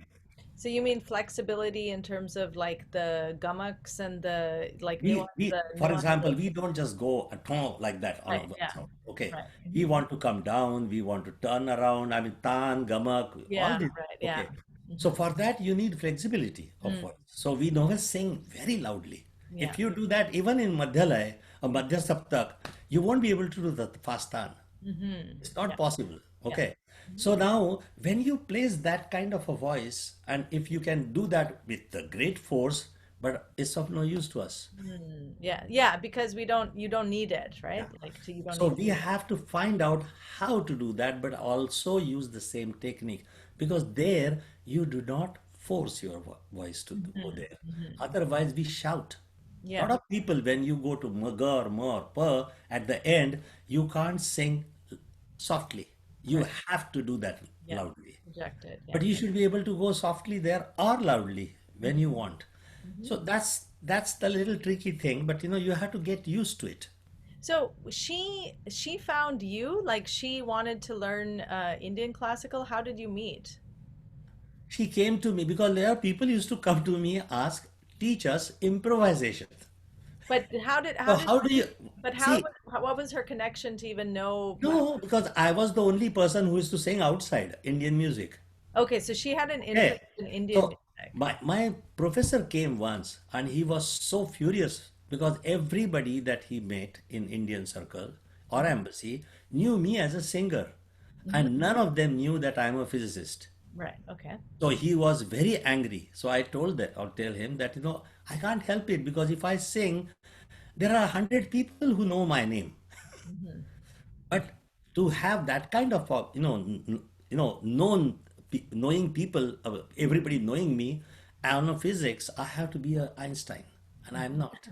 S1: so you mean flexibility in terms of like the gummicks and the like
S2: We,
S1: the
S2: for example,
S1: nuances?
S2: we don't just go a tone like that on a
S1: Right.
S2: one
S1: Yeah.
S2: sound. Okay,
S1: Right.
S2: we
S1: Hmm.
S2: want to come down. We want to turn around. I mean, tan, gamak, all
S1: Yeah.
S2: this.
S1: Right. Yeah.
S2: Okay, so
S1: Hmm.
S2: for that you need flexibility of voice. So we never sing very loudly.
S1: Yeah.
S2: If you do that even in Madhyalaya or Madhya Saptak, you won't be able to do the fastan.
S1: Hmm.
S2: It's not
S1: Yeah.
S2: possible.
S1: Yeah.
S2: Okay.
S1: Mhm.
S2: So now, when you place that kind of a voice, and if you can do that with the great force, but it's of no use to us.
S1: Mm, yeah, yeah, because you don't need it,
S2: Yeah.
S1: right? Like, so you don't
S2: So
S1: need.
S2: we have to find out how to do that, but also use the same technique because there you do not force your voice to go
S1: Hmm.
S2: there.
S1: Hmm.
S2: Otherwise, we shout. A lot
S1: Yeah,
S2: of people, when you go to magar, mar, pa, at the end, you can't sing softly. You
S1: right.
S2: have to do that
S1: Yeah,
S2: loudly.
S1: rejected. Yeah.
S2: But you should be able to go softly there or loudly when you want.
S1: Hmm.
S2: So that's the little tricky thing, but you have to get used to it.
S1: So she found you, like she wanted to learn Indian classical. How did you meet?
S2: She came to me because there are people used to come to me ask, teach us improvisation.
S1: But
S2: So
S1: how did
S2: how do you
S1: but
S2: see?
S1: what was her connection to even know what?
S2: No, because I was the only person who used to sing outside Indian music.
S1: Okay, so she had an
S2: Okay.
S1: interest in Indian
S2: So
S1: music.
S2: my professor came once and he was so furious because everybody that he met in Indian circle or embassy knew me as a singer
S1: Hmm.
S2: and none of them knew that I'm a physicist.
S1: Right. Okay.
S2: So he was very angry. So I told that or tell him that I can't help it because if I sing, there are 100 people who know my name.
S1: Hmm.
S2: But to have that kind of known knowing people, everybody knowing me, on a physics, I have to be a Einstein, and I'm not.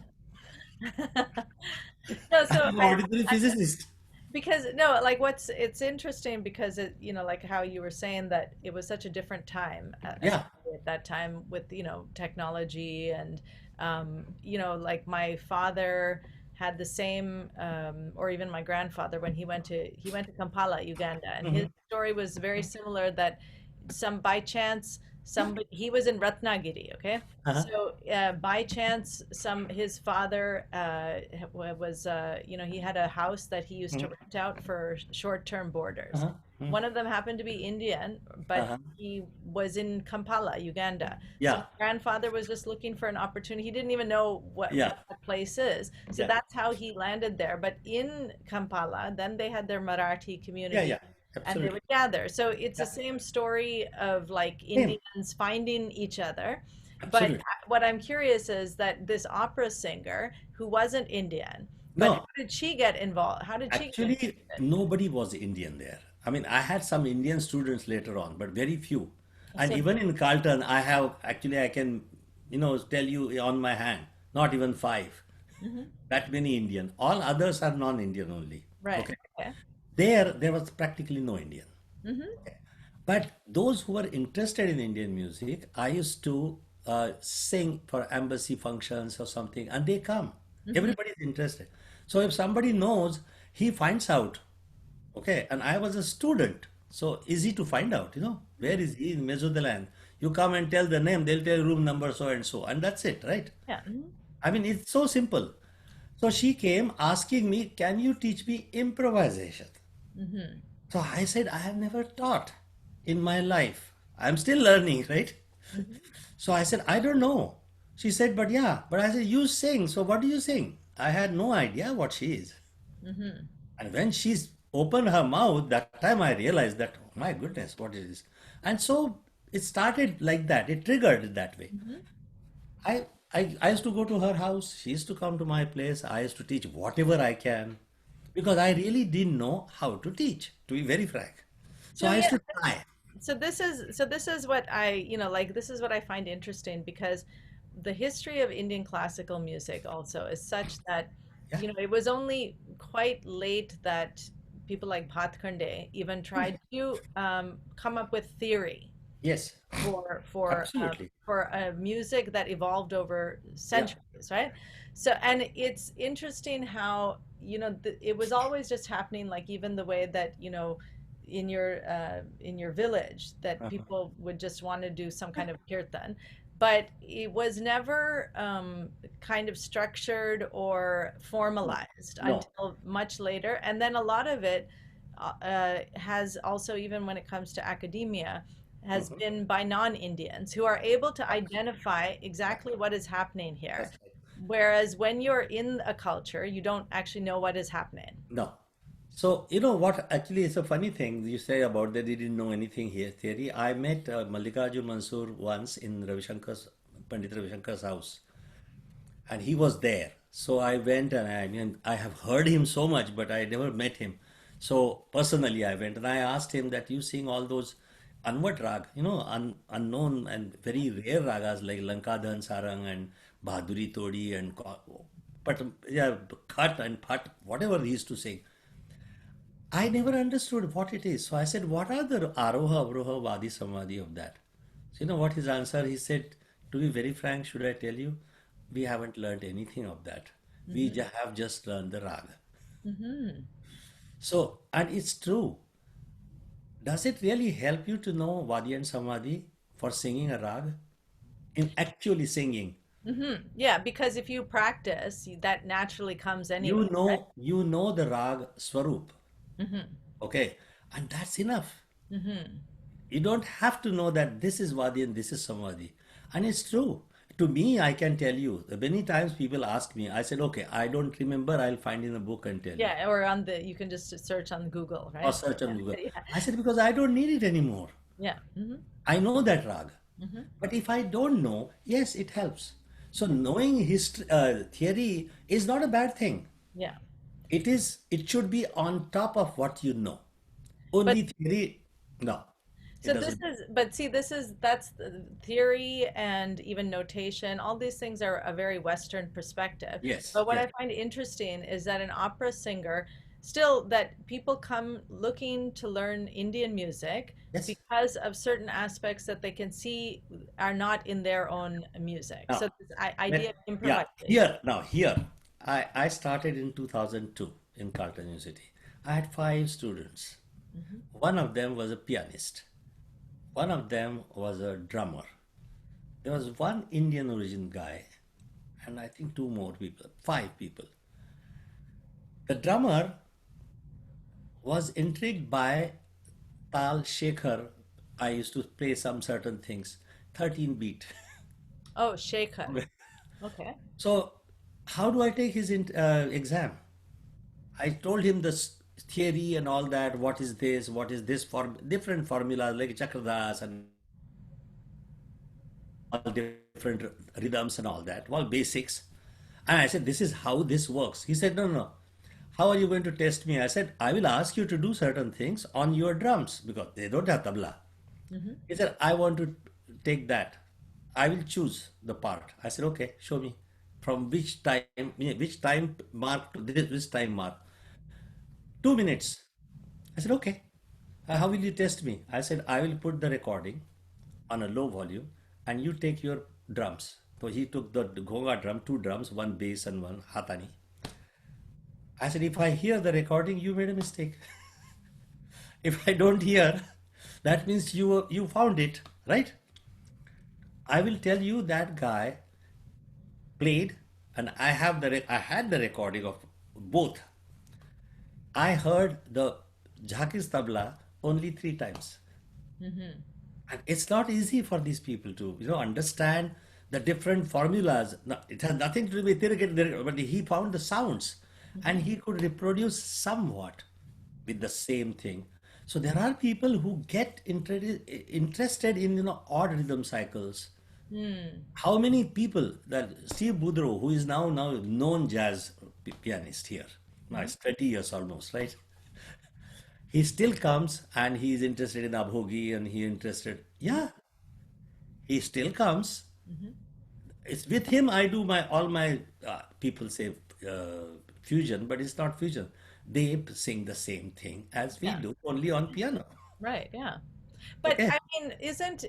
S1: No,
S2: I'm
S1: so
S2: an ordinary physicist.
S1: because no, like it's interesting because it, like how you were saying that it was such a different time,
S2: Yeah.
S1: especially at that time with, technology and, like my father had the same, or even my grandfather when he went to Kampala, Uganda, and his
S2: Mhm.
S1: story was very similar that some by chance
S2: Yeah.
S1: somebody he was in Ratnagiri, okay?
S2: Uh-huh.
S1: So by chance, his father was, he had a house that he used to
S2: Mhm.
S1: rent out for short-term boarders.
S2: Uh-huh. Mhm.
S1: One of them happened to be Indian, but
S2: Uh-huh.
S1: he was in Kampala, Uganda. So my
S2: Yeah.
S1: grandfather was just looking for an opportunity. He didn't even know what
S2: Yeah.
S1: that place is. So
S2: Yeah.
S1: that's how he landed there. But in Kampala, then they had their Marathi
S2: Yeah.
S1: community
S2: Yeah.
S1: and they
S2: Absolutely.
S1: would gather. So it's the
S2: Yeah.
S1: same story of like
S2: Same.
S1: Indians finding each other. But
S2: Absolutely.
S1: what I'm curious is that this opera singer who wasn't Indian, but how
S2: No.
S1: did she get involved? How did she get
S2: Actually,
S1: interested?
S2: nobody was Indian there. I mean, I had some Indian students later on, but very few. And
S1: So,
S2: even in Carleton, I can, tell you on my hand, not even five.
S1: mhm,
S2: That many Indian. All others are non-Indian only.
S1: right.
S2: Okay.
S1: Okay.
S2: There was practically no Indian.
S1: Hmm.
S2: Okay. But those who were interested in Indian music, I used to sing for embassy functions or something, and they come.
S1: Hmm.
S2: Everybody is interested. So if somebody knows, he finds out. Okay, and I was a student, so easy to find out. Where is he in Mesodeland? You come and tell the name, they'll tell room number so, and that's it, right?
S1: Yeah. Mhm.
S2: I mean, it's so simple. So she came asking me, can you teach me improvisation?
S1: Mhm.
S2: So I said, I have never taught in my life. I'm still learning, right?
S1: Mhm.
S2: So I said, I don't know. She said, but yeah, but I said, you sing. So what do you sing? I had no idea what she is.
S1: Mhm.
S2: And when she's opened her mouth, that time I realized that, oh my goodness, what is this? And so it started like that. It triggered that way.
S1: Mhm.
S2: I used to go to her house. She used to come to my place. I used to teach whatever I can because I really didn't know how to teach, to be very frank. So
S1: So
S2: I used
S1: yeah,
S2: to try.
S1: so this is what I, like this is what I find interesting because the history of Indian classical music also is such that,
S2: Yeah.
S1: it was only quite late that people like Bhatkhande even tried to come up with theory
S2: Yes.
S1: for for um,
S2: Absolutely.
S1: for a music that evolved over
S2: Yeah.
S1: centuries, right? So, and it's interesting how, it was always just happening, like even the way that, in your village that
S2: Uh-huh.
S1: people would just want to do some kind of kirtan, but it was never kind of structured or
S2: No.
S1: formalized
S2: No.
S1: until much later. And then a lot of it has also, even when it comes to academia, has
S2: Mhm.
S1: been by non-Indians who are able to
S2: Absolutely.
S1: identify
S2: Yeah.
S1: exactly what is happening here.
S2: That's right.
S1: Whereas when you're in a culture, you don't actually know what is happening.
S2: No. So, you know what? Actually, it's a funny thing you say about that they didn't know anything here, theory. I met Mallikarjun Mansoor once in Pandit Ravi Shankar's house, and he was there. So I went, and I mean, I have heard him so much, but I never met him. So personally, I went and I asked him that you sing all those Anvat rag, unknown and very rare ragas like Lankadhan Sarang and Bahaduri Todi and but yeah, Khat and Phat, whatever he used to sing. I never understood what it is. So I said, what are the Aroha, Avroha, Vadi, Samadhi of that? So you know what his answer? He said, to be very frank, should I tell you? We haven't learned anything of that. We
S1: Hmm.
S2: have just learned the raga.
S1: Hmm.
S2: So, and it's true. Does it really help you to know Vadi and Samadhi for singing a rag? In actually singing,
S1: Yeah, because if you practice, that naturally comes anyway, right?
S2: you know the rag Swarup,
S1: Hmm.
S2: okay? And that's enough.
S1: Hmm.
S2: You don't have to know that this is Vadi and this is Samadhi. And it's true. To me, I can tell you, many times people ask me, I said, okay, I don't remember, I'll find in a book and tell you.
S1: Yeah, or on the you can just search on Google,
S2: Or
S1: right?
S2: search on Google.
S1: Yeah.
S2: I said, because I don't need it anymore.
S1: Yeah. Hmm.
S2: I know that rag.
S1: Hmm.
S2: But if I don't know, yes, it helps. So knowing history, theory is not a bad thing.
S1: Yeah.
S2: It should be on top of what you know.
S1: But
S2: Only theory, no, it
S1: so this
S2: doesn't.
S1: is, but see, that's the theory and even notation. All these things are a very Western perspective.
S2: Yes,
S1: But what
S2: yes,
S1: I find interesting is that an opera singer, still, that people come looking to learn Indian music
S2: yes.
S1: because of certain aspects that they can see are not in their own music. So
S2: Now,
S1: this idea
S2: But
S1: of
S2: yeah,
S1: improvisation.
S2: here, I started in 2002 in Carleton University. I had five students.
S1: Hmm.
S2: One of them was a pianist. One of them was a drummer. There was one Indian origin guy, and I think two more people, five people. The drummer was intrigued by Tal Shekhar. I used to play some certain things, 13 beat.
S1: Oh, Shekhar. Okay.
S2: So, how do I take his exam? I told him this theory and all that. What is this for? Different formulas like Chakradas and all different rhythms and all that, all basics. And I said, this is how this works. He said, no, no, no. How are you going to test me? I said, I will ask you to do certain things on your drums because they don't have tabla.
S1: Hmm.
S2: He said, I want to take that. I will choose the part. I said, okay, show me. From which time mark to this, which time mark? 2 minutes. I said, okay. How will you test me? I said, I will put the recording on a low volume and you take your drums. So he took the gonga drum, two drums, one bass and one hatani. I said, if I hear the recording, you made a mistake. If I don't hear, that means you found it, right? I will tell you that guy played, and I had the recording of both. I heard the Jhaki's tabla only 3 times.
S1: Hmm.
S2: And it's not easy for these people to, understand the different formulas. It has nothing to do with theory, but he found the sounds and he could reproduce somewhat with the same thing. So there are people who get interested in, odd rhythm cycles.
S1: Hmm.
S2: How many people that Steve Boudreau, who is now known jazz pianist here, now
S1: Hmm.
S2: it's 20 years almost, right? He still comes and he is interested in abhogi and he interested. Yeah, he still comes.
S1: Hmm.
S2: It's with him I do my all my people say fusion, but it's not fusion. They sing the same thing as we
S1: Yeah.
S2: do, only on piano.
S1: Right. Yeah. But
S2: Okay,
S1: I mean, isn't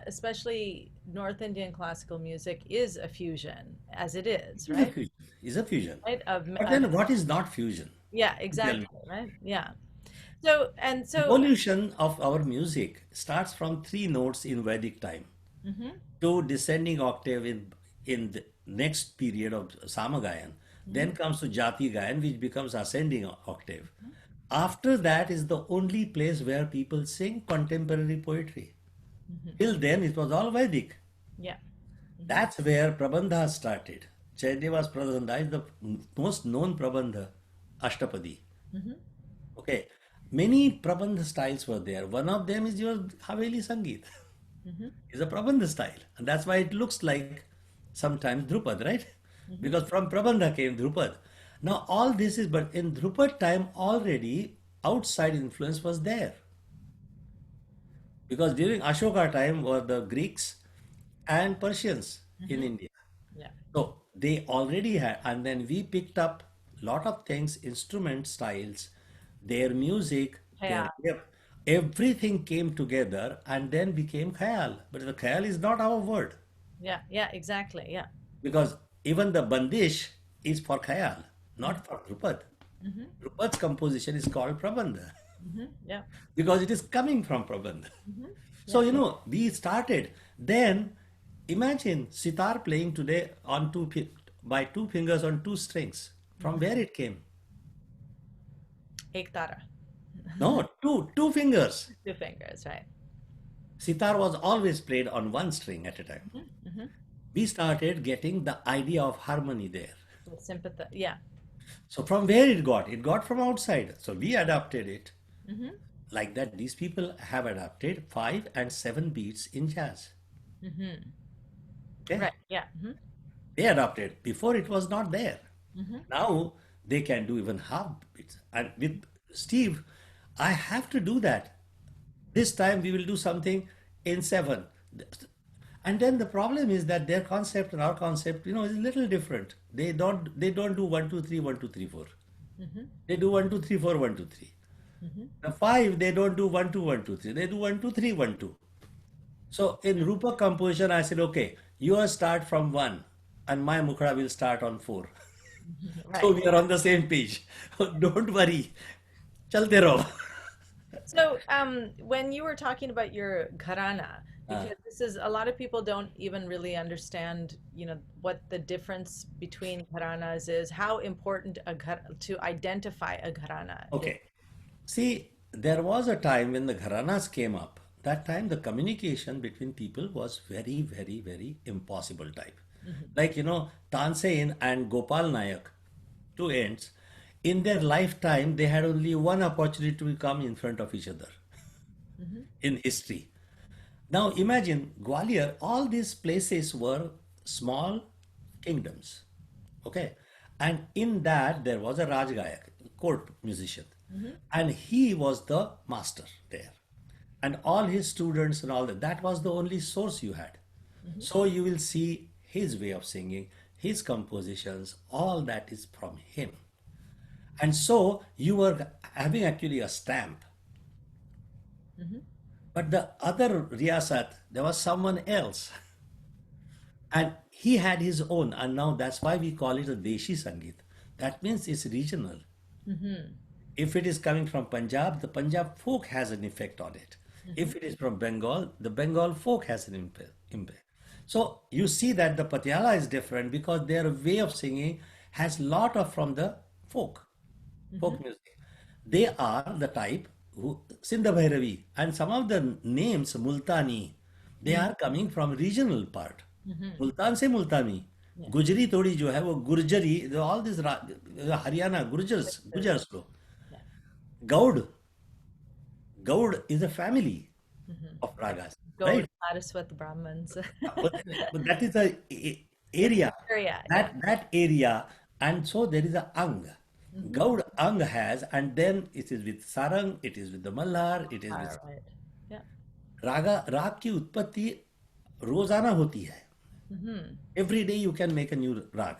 S1: especially North Indian classical music is a fusion as it is,
S2: it is a
S1: right?
S2: fusion. It's a fusion.
S1: Right.
S2: But then what is not fusion?
S1: Yeah,
S2: You tell
S1: exactly.
S2: me.
S1: Right. Yeah. So and so.
S2: Evolution of our music starts from three notes in Vedic time
S1: Hmm.
S2: to descending octave in the next period of Samagayan.
S1: Hmm.
S2: Then comes to Jati Gayan, which becomes ascending octave. After that is the only place where people sing contemporary poetry.
S1: Hmm.
S2: Till then, it was all Vedic.
S1: Yeah. Hmm.
S2: That's where Prabandha started. Jayadevas Prabandha is the most known Prabandha, Ashtapadi.
S1: Mm-hmm.
S2: Okay. Many Prabandha styles were there. One of them is your Haveli Sangeet.
S1: Mm-hmm.
S2: Is a Prabandha style. And that's why it looks like sometimes Drupad, right?
S1: Mm-hmm.
S2: Because from Prabandha came Drupad. Now all this is, but in Drupad time already outside influence was there. Because during Ashoka time were the Greeks and Persians in
S1: Mm-hmm.
S2: India.
S1: Yeah.
S2: So they already had, and then we picked up lot of things, instrument styles, their music,
S1: Yeah.
S2: everything came together and then became khayal. But the khayal is not our word
S1: Yeah. Yeah. Exactly. Yeah.
S2: because even the bandish is for khayal, not for Drupad.
S1: Mm-hmm.
S2: Drupad's composition is called Prabandha
S1: Mm-hmm. Yeah.
S2: because it is coming from Prabandha.
S1: Mm-hmm.
S2: So,
S1: Yeah.
S2: we started. Then imagine sitar playing today on by two fingers on two strings. From
S1: Mm-hmm.
S2: where it came?
S1: Ek tara.
S2: No, two fingers.
S1: Two fingers, right?
S2: Sitar was always played on one string at a time.
S1: Mm-hmm. Mm-hmm.
S2: We started getting the idea of harmony there.
S1: With sympathy. Yeah.
S2: So from where it got? It got from outside. So we adapted it.
S1: Mm-hmm.
S2: Like that, these people have adapted 5 and 7 beats in jazz.
S1: Mm-hmm.
S2: Okay?
S1: Right. Yeah. Mm-hmm.
S2: They adopted. Before it was not there.
S1: Mm-hmm.
S2: Now they can do even half beats. And with Steve, I have to do that. This time we will do something in 7. And then the problem is that their concept and our concept, is a little different. They don't do 1 2 3 1 2 3 4.
S1: Mm-hmm.
S2: They do 1 2 3 4 1 2 3.
S1: Mm-hmm.
S2: The 5 they don't do 1 2 1 2 3. They do 1 2 3 1 2. So in Rupa composition, I said, okay, yours start from 1 and my Mukhara will start on 4.
S1: Right.
S2: So we are on the same page. Don't worry. Chalte raho.
S1: So, when you were talking about your gharana,
S2: Ah,
S1: because this is a lot of people don't even really understand, what the difference between gharanas is, how important to identify a gharana is.
S2: okay. See, there was a time when the gharanas came up. That time the communication between people was very, very, very impossible type.
S1: Mm-hmm.
S2: Like, Tansen and Gopal Nayak, two ends, in their lifetime, they had only one opportunity to come in front of each other
S1: Mm-hmm.
S2: in history. Now imagine Gwalior, all these places were small kingdoms. Okay. And in that there was a Rajgayak, court musician.
S1: Mm-hmm.
S2: And he was the master there. And all his students and all that, that was the only source you had.
S1: Mm-hmm.
S2: So you will see his way of singing, his compositions, all that is from him. And so you were having actually a stamp.
S1: Mm-hmm.
S2: But the other riyasat, there was someone else. And he had his own. And now that's why we call it a Deshi Sangeet. That means it's regional.
S1: Mm-hmm.
S2: If it is coming from Punjab, the Punjab folk has an effect on it.
S1: Mm-hmm.
S2: If it is from Bengal, the Bengal folk has an impact. So you see that the Patiala is different because their way of singing has lot of from the folk
S1: Mm-hmm.
S2: music. They are the type who Sindha Bhairavi and some of the names Multani, they are coming from regional part.
S1: Mm-hmm.
S2: Multan से मुल्तानी
S1: Yeah.
S2: गुजरी थोड़ी जो है वो Gurjari all this Haryana गुर्जर्स को
S1: Yeah.
S2: Gaud. Gaud is a family
S1: Mm-hmm.
S2: of ragas,
S1: Go to
S2: right?
S1: Saraswat Brahmins.
S2: But that is the area,
S1: Area, yeah.
S2: that area, and so there is a Ang.
S1: Mm-hmm.
S2: Gaud Ang has, and then it is with Sarang, it is with the Malhar, it is
S1: All
S2: with
S1: right. Yeah.
S2: राग की उत्पत्ति रोजाना होती है.
S1: Mm-hmm.
S2: Every day you can make a new rag.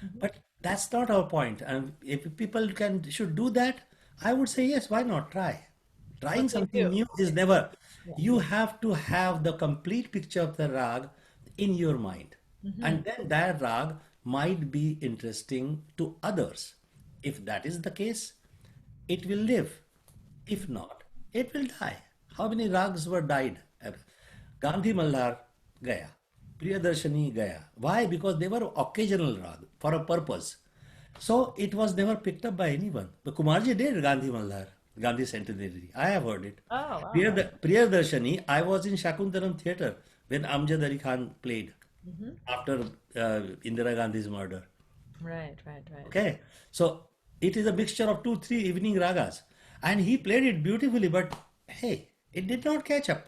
S1: Mm-hmm.
S2: But that's not our point. And if people should do that, I would say yes, why not try? Trying
S1: What they
S2: something
S1: do.
S2: new is never.
S1: Yeah.
S2: You have to have the complete picture of the rag in your mind.
S1: Mm-hmm.
S2: And then that rag might be interesting to others. If that is the case, it will live. If not, it will die. How many rags were died? Gandhi Malhar gaya. Priyadarshani gaya. Why? Because they were occasional rag for a purpose. So it was never picked up by anyone. But Kumarji did Gandhi Malhar, Gandhi Centenary. I have heard it.
S1: Oh, wow.
S2: Priyadarshani, I was in Shakuntalam Theatre when Amjad Ali Khan played.
S1: Hmm.
S2: after Indira Gandhi's murder.
S1: Right, right, right.
S2: Okay, so it is a mixture of two, three evening ragas, and he played it beautifully. But hey, it did not catch up.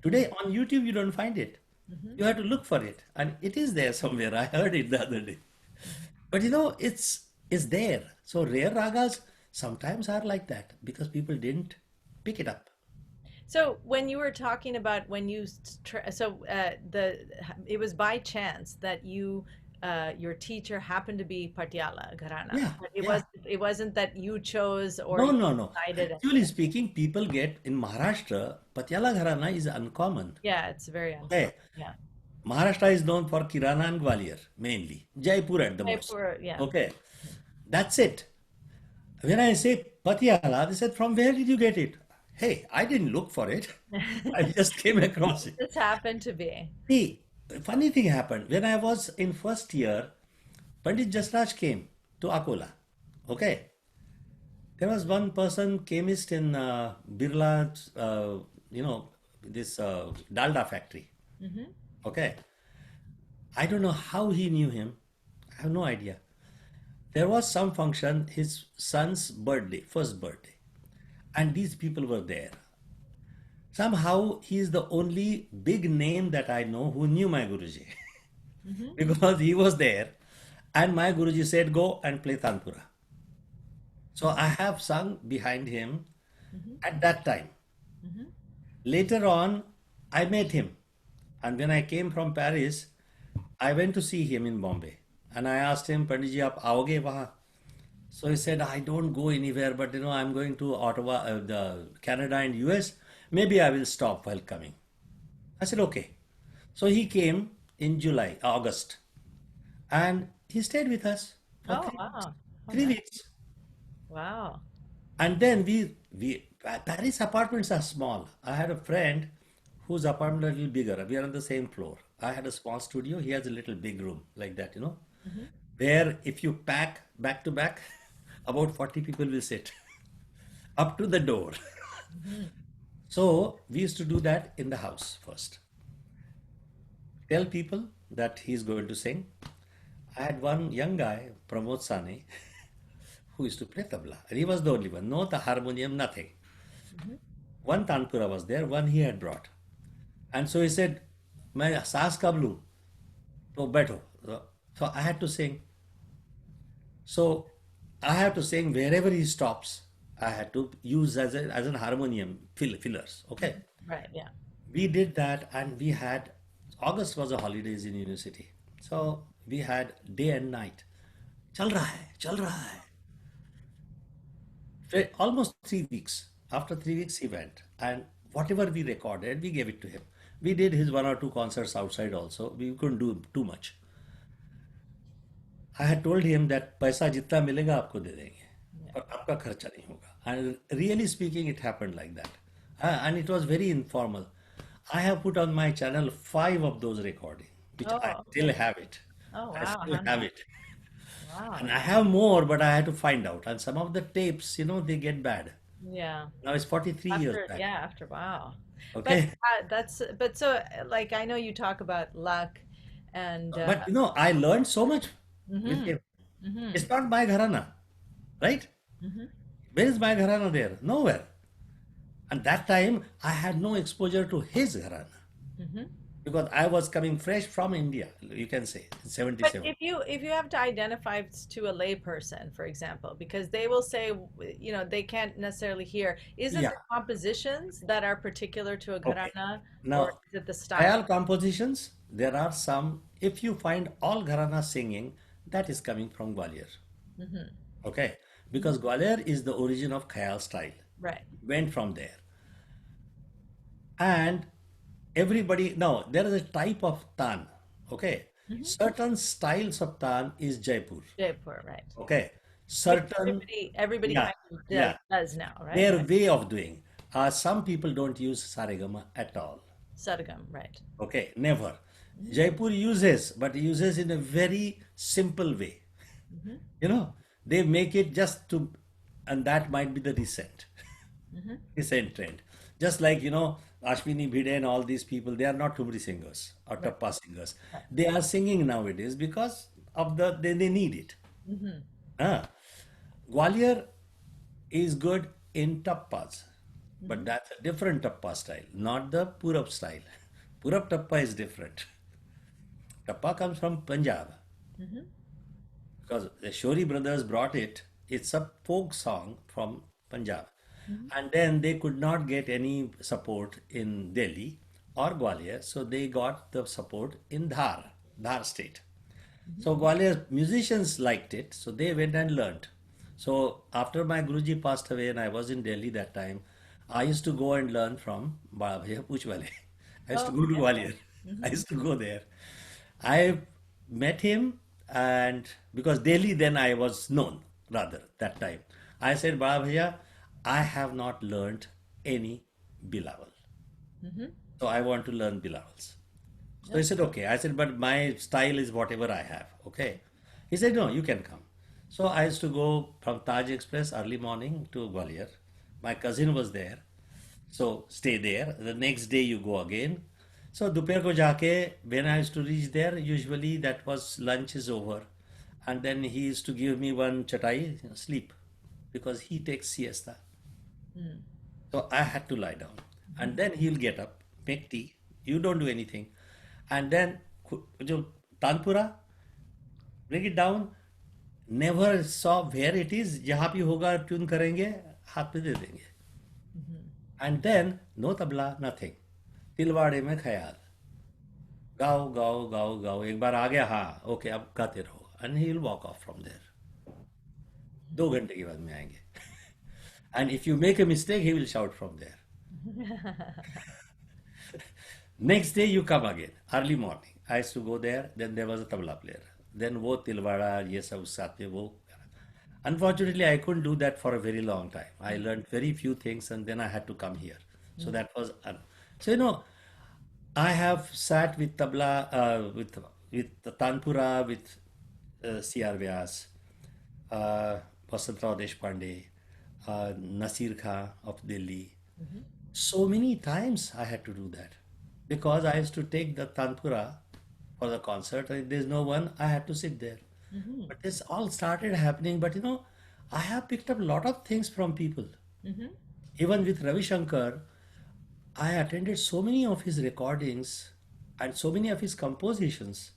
S2: Today on YouTube, you don't find it.
S1: Hmm.
S2: You have to look for it, and it is there somewhere. I heard it the other day.
S1: Hmm.
S2: But it's there. So rare ragas sometimes are like that because people didn't pick it up.
S1: So when you were talking about when you the it was by chance that your teacher happened to be Patiala Gharana,
S2: Yeah,
S1: but
S2: yeah.
S1: it wasn't that you chose or
S2: No,
S1: you
S2: no, no.
S1: decided
S2: Actually
S1: anything.
S2: speaking, people get in Maharashtra, Patiala Gharana is uncommon.
S1: Yeah, it's very uncommon.
S2: Okay.
S1: Yeah.
S2: Maharashtra is known for Kirana and Gwalior mainly. Jaipur at the most.
S1: Jaipur, yeah.
S2: Okay. That's it. When I say Patiala, they said, from where did you get it? Hey, I didn't look for it. I just came across it.
S1: This happened to be.
S2: See, funny thing happened. When I was in first year, Pandit Jasraj came to Akola. Okay. There was one person, chemist in Birla, this Dalda factory.
S1: Hmm.
S2: Okay. I don't know how he knew him. I have no idea. There was some function, his son's birthday, first birthday, and these people were there. Somehow he is the only big name that I know who knew my Guruji
S1: Hmm.
S2: because he was there, and my Guruji said, "Go and play Tanpura." So I have sung behind him
S1: Hmm.
S2: at that time.
S1: Hmm.
S2: Later on, I met him, and when I came from Paris, I went to see him in Bombay, and I asked him, "Pandit ji, aap आओगे वहाँ?" So he said, "I don't go anywhere, but I'm going to Ottawa, the Canada and US. Maybe I will stop while coming." I said, "Okay." So he came in August, and he stayed with us for
S1: Oh,
S2: 3 weeks.
S1: wow. Oh,
S2: Three
S1: nice.
S2: weeks.
S1: Wow.
S2: And then Paris apartments are small. I had a friend whose apartment a little bigger. We are on the same floor. I had a small studio. He has a little big room like that.
S1: Hmm.
S2: Where if you pack back to back, about 40 people will sit up to the door.
S1: Hmm.
S2: So we used to do that in the house first. Tell people that he's going to sing. I had one young guy, Pramod Sane, who used to play tabla. And he was the only one. No the harmonium, nothing.
S1: Hmm.
S2: One tanpura was there, one he had brought. And so he said, मैं सास कब लूँ? तो बैठो. So I had to sing. So I have to sing wherever he stops. I had to use as an harmonium fillers. Okay.
S1: Right, yeah.
S2: We did that, and we had August was a holidays in university. So we had day and night. चल रहा है, चल रहा है. Almost 3 weeks. After 3 weeks, he went, and whatever we recorded, we gave it to him. We did his one or two concerts outside also. We couldn't do too much. I had told him that पैसा जितना मिलेगा आपको दे देंगे,
S1: Yeah.
S2: पर आपका खर्चा नहीं होगा. And really speaking, it happened like that. And it was very informal. I have put on my channel 5 of those recordings, which I
S1: Oh,
S2: still
S1: okay.
S2: have it.
S1: Oh,
S2: I
S1: wow.
S2: still
S1: How
S2: have
S1: nice.
S2: it. And
S1: Wow.
S2: I have more, but I had to find out. And some of the tapes, they get bad.
S1: Yeah.
S2: Now it's 43 years
S1: After,
S2: back.
S1: yeah, after, wow. But
S2: Okay.
S1: but so like I know you talk about luck and
S2: But I learned so much with
S1: mhm.
S2: him.
S1: Mhm.
S2: It's not my gharana, right?
S1: Mhm.
S2: Where is my gharana there? Nowhere. And that time I had no exposure to his gharana
S1: Mhm.
S2: because I was coming fresh from India, you can say, in
S1: But
S2: 77.
S1: if you have to identify to a layperson, for example, because they will say, they can't necessarily hear, is it
S2: Yeah.
S1: the compositions that are particular to a
S2: Okay.
S1: gharana, or
S2: Now,
S1: is it the style?
S2: Khayal compositions, there are some, if you find all gharana singing, that is coming from Gwalior.
S1: Hmm.
S2: Okay.
S1: Hmm.
S2: Because Gwalior is the origin of Khayal style.
S1: Right.
S2: Went from there. And everybody, now there is a type of tan. Okay.
S1: Hmm.
S2: Certain styles of tan is Jaipur.
S1: Jaipur, right.
S2: Okay.
S1: Which
S2: Certain,
S1: everybody
S2: yeah,
S1: kind of
S2: yeah,
S1: does now, right?
S2: their way of doing. Some people don't use saregama at all.
S1: Sadhgam, right.
S2: Okay, never.
S1: Hmm.
S2: Jaipur uses, but uses in a very simple way.
S1: Hmm.
S2: They make it just to, and that might be the recent,
S1: Hmm.
S2: recent trend. Just like, Ashwini Bhide and all these people, they are not Thumri singers or
S1: Right.
S2: Tappa singers.
S1: Right.
S2: They are singing nowadays because of they need it.
S1: Mm-hmm.
S2: Ah. Gwalior is good in tappas,
S1: Mm-hmm.
S2: but that's a different tappa style, not the Purab style. Purab tappa is different. Tappa comes from Punjab
S1: Mm-hmm.
S2: because the Shori brothers brought it. It's a folk song from Punjab.
S1: Mm-hmm.
S2: And then they could not get any support in Delhi or Gwalior, so they got the support in Dhar state. So Gwalior musicians liked it, so they went and learned. So after my Guruji passed away and I was in Delhi that time, I used to go and learn from Baba Bhaiya Puchwale. I used to
S1: Oh,
S2: go to
S1: okay.
S2: Gwalior. I
S1: Mm-hmm.
S2: used to go there. I met him, and because Delhi then I was known rather that time. I said, Baba Bhaiya, I have not learned any Bilawal.
S1: Mm-hmm.
S2: So I want to learn Bilawals. So he
S1: Yep.
S2: said, okay. I said, but my style is whatever I have. Okay. He said, no, you can come. So I used to go from Taj Express early morning to Gwalior. My cousin was there. So stay there. The next day you go again. So दोपहर को जाके when I used to reach there, usually that was lunch is over. And then he used to give me one chatai, sleep, because he takes siesta.
S1: Mm.
S2: So I had to lie down. And then he'll get up, make tea. You don't do anything. And then जो tanpura, bring it down. Never saw where it is. जहाँ भी होगा tune करेंगे, हाथ पे दे देंगे.
S1: Mm-hmm.
S2: And then no tabla, nothing. तिलवाड़े में ख्याल. गाओ गाओ गाओ गाओ. एक बार आ गया, हाँ, ओके अब गाते रहो. And he will walk off from there. 2 घंटे के बाद में आएंगे. And if you make a mistake, he will shout from there. Next day you come again, early morning. I used to go there. Then there was a tabla player. Then वो तिलवाड़ा ये सब साथ में वो. Unfortunately, I couldn't do that for a very long time. I learned very few things, and then I had to come here. So that was so I have sat with tabla with the Tanpura with C.R. Vyas, Vasantrao Deshpande, Nasir Khan of Delhi.
S1: Mm-hmm.
S2: So many times I had to do that because I used to take the Tanpura for the concert, and if there's no one, I had to sit there.
S1: Mm-hmm.
S2: But this all started happening. But I have picked up a lot of things from people.
S1: Mm-hmm.
S2: Even with Ravi Shankar, I attended so many of his recordings and so many of his compositions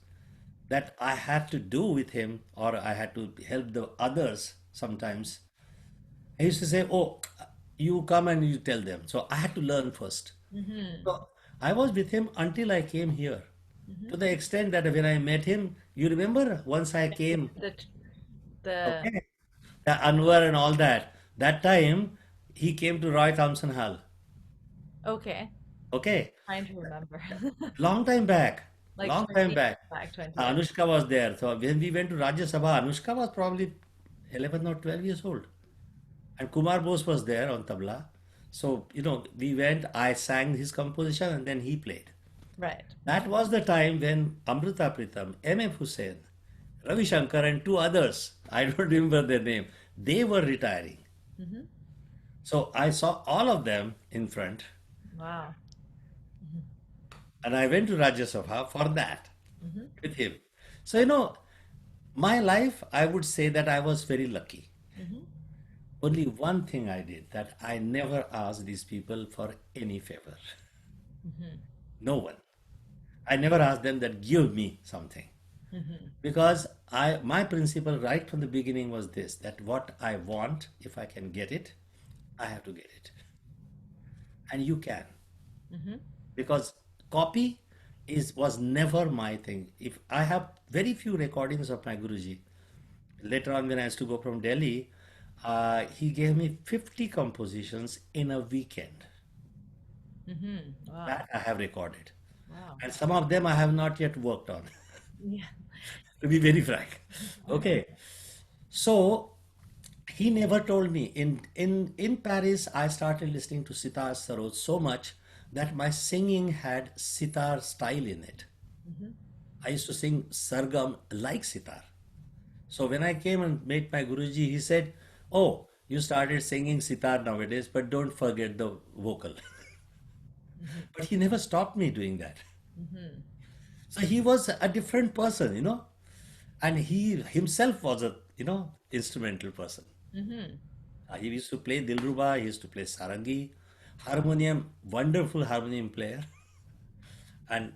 S2: that I had to do with him, or I had to help the others sometimes. He used to say, "Oh, you come and you tell them." So I had to learn first.
S1: Mm-hmm.
S2: So I was with him until I came here.
S1: Mm-hmm.
S2: To the extent that when I met him, you remember once I came,
S1: The the
S2: okay, the Anwar and all that. That time he came to Roy Thompson Hall.
S1: okay.
S2: Okay,
S1: Trying to remember.
S2: long time back,
S1: Like
S2: long
S1: 20
S2: time
S1: years
S2: back.
S1: back, 20 years.
S2: Anushka was there. So when we went to Rajya Sabha, Anushka was probably 11 or 12 years old. And Kumar Bose was there on tabla. So, we went, I sang his composition and then he played.
S1: Right.
S2: That was the time when Amrita Pritam, M.F. Hussain, Ravi Shankar, and two others, I don't remember their name, they were retiring.
S1: Mm-hmm.
S2: So I saw all of them in front,
S1: Wow.
S2: and I went to Rajya Sabha for that
S1: Mm-hmm.
S2: with him. So, my life, I would say that I was very lucky.
S1: Mm-hmm.
S2: Only one thing I did, that I never asked these people for any favor.
S1: Mm-hmm.
S2: No one. I never asked them that give me something.
S1: Mm-hmm.
S2: Because my principle right from the beginning was this, that what I want, if I can get it, I have to get it. And you can.
S1: Mm-hmm.
S2: Because copy was never my thing. If I have very few recordings of my Guruji. Later on when I used to go from Delhi, he gave me 50 compositions in a weekend.
S1: Mm-hmm. Wow.
S2: That I have recorded.
S1: Wow.
S2: And some of them I have not yet worked on,
S1: Yeah.
S2: to be very frank. Okay. So he never told me. In Paris, I started listening to Sitar Saroj so much that my singing had sitar style in it.
S1: Mm-hmm.
S2: I used to sing sargam like sitar. So when I came and met my Guruji, he said, "Oh, you started singing sitar nowadays, but don't forget the vocal."
S1: Hmm.
S2: But he never stopped me doing that.
S1: Hmm.
S2: So he was a different person. And he himself was a instrumental person.
S1: Hmm.
S2: He used to play Dilruba, he used to play Sarangi, harmonium, wonderful harmonium player, and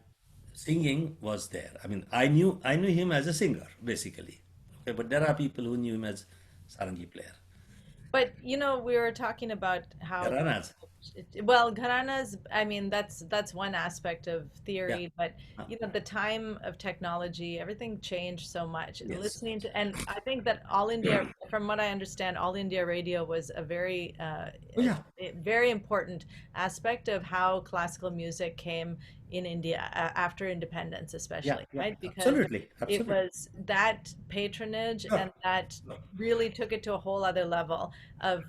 S2: singing was there. I mean, I knew him as a singer, basically. Okay, but there are people who knew him as Sarangi player.
S1: But we were talking about how
S2: Gharanas.
S1: well, gharanas, I mean, that's one aspect of
S2: Yeah.
S1: theory, but
S2: Uh,
S1: the time of technology, everything changed so much.
S2: yes.
S1: Listening to, and I think that All India, from what I understand, All India Radio was a very
S2: Oh yeah.
S1: a very important aspect of how classical music came in India after independence,
S2: Yeah.
S1: especially,
S2: Yeah.
S1: right? Because
S2: Absolutely.
S1: it
S2: Absolutely.
S1: was that patronage
S2: Sure.
S1: and that
S2: Sure.
S1: really took it to a whole other level of,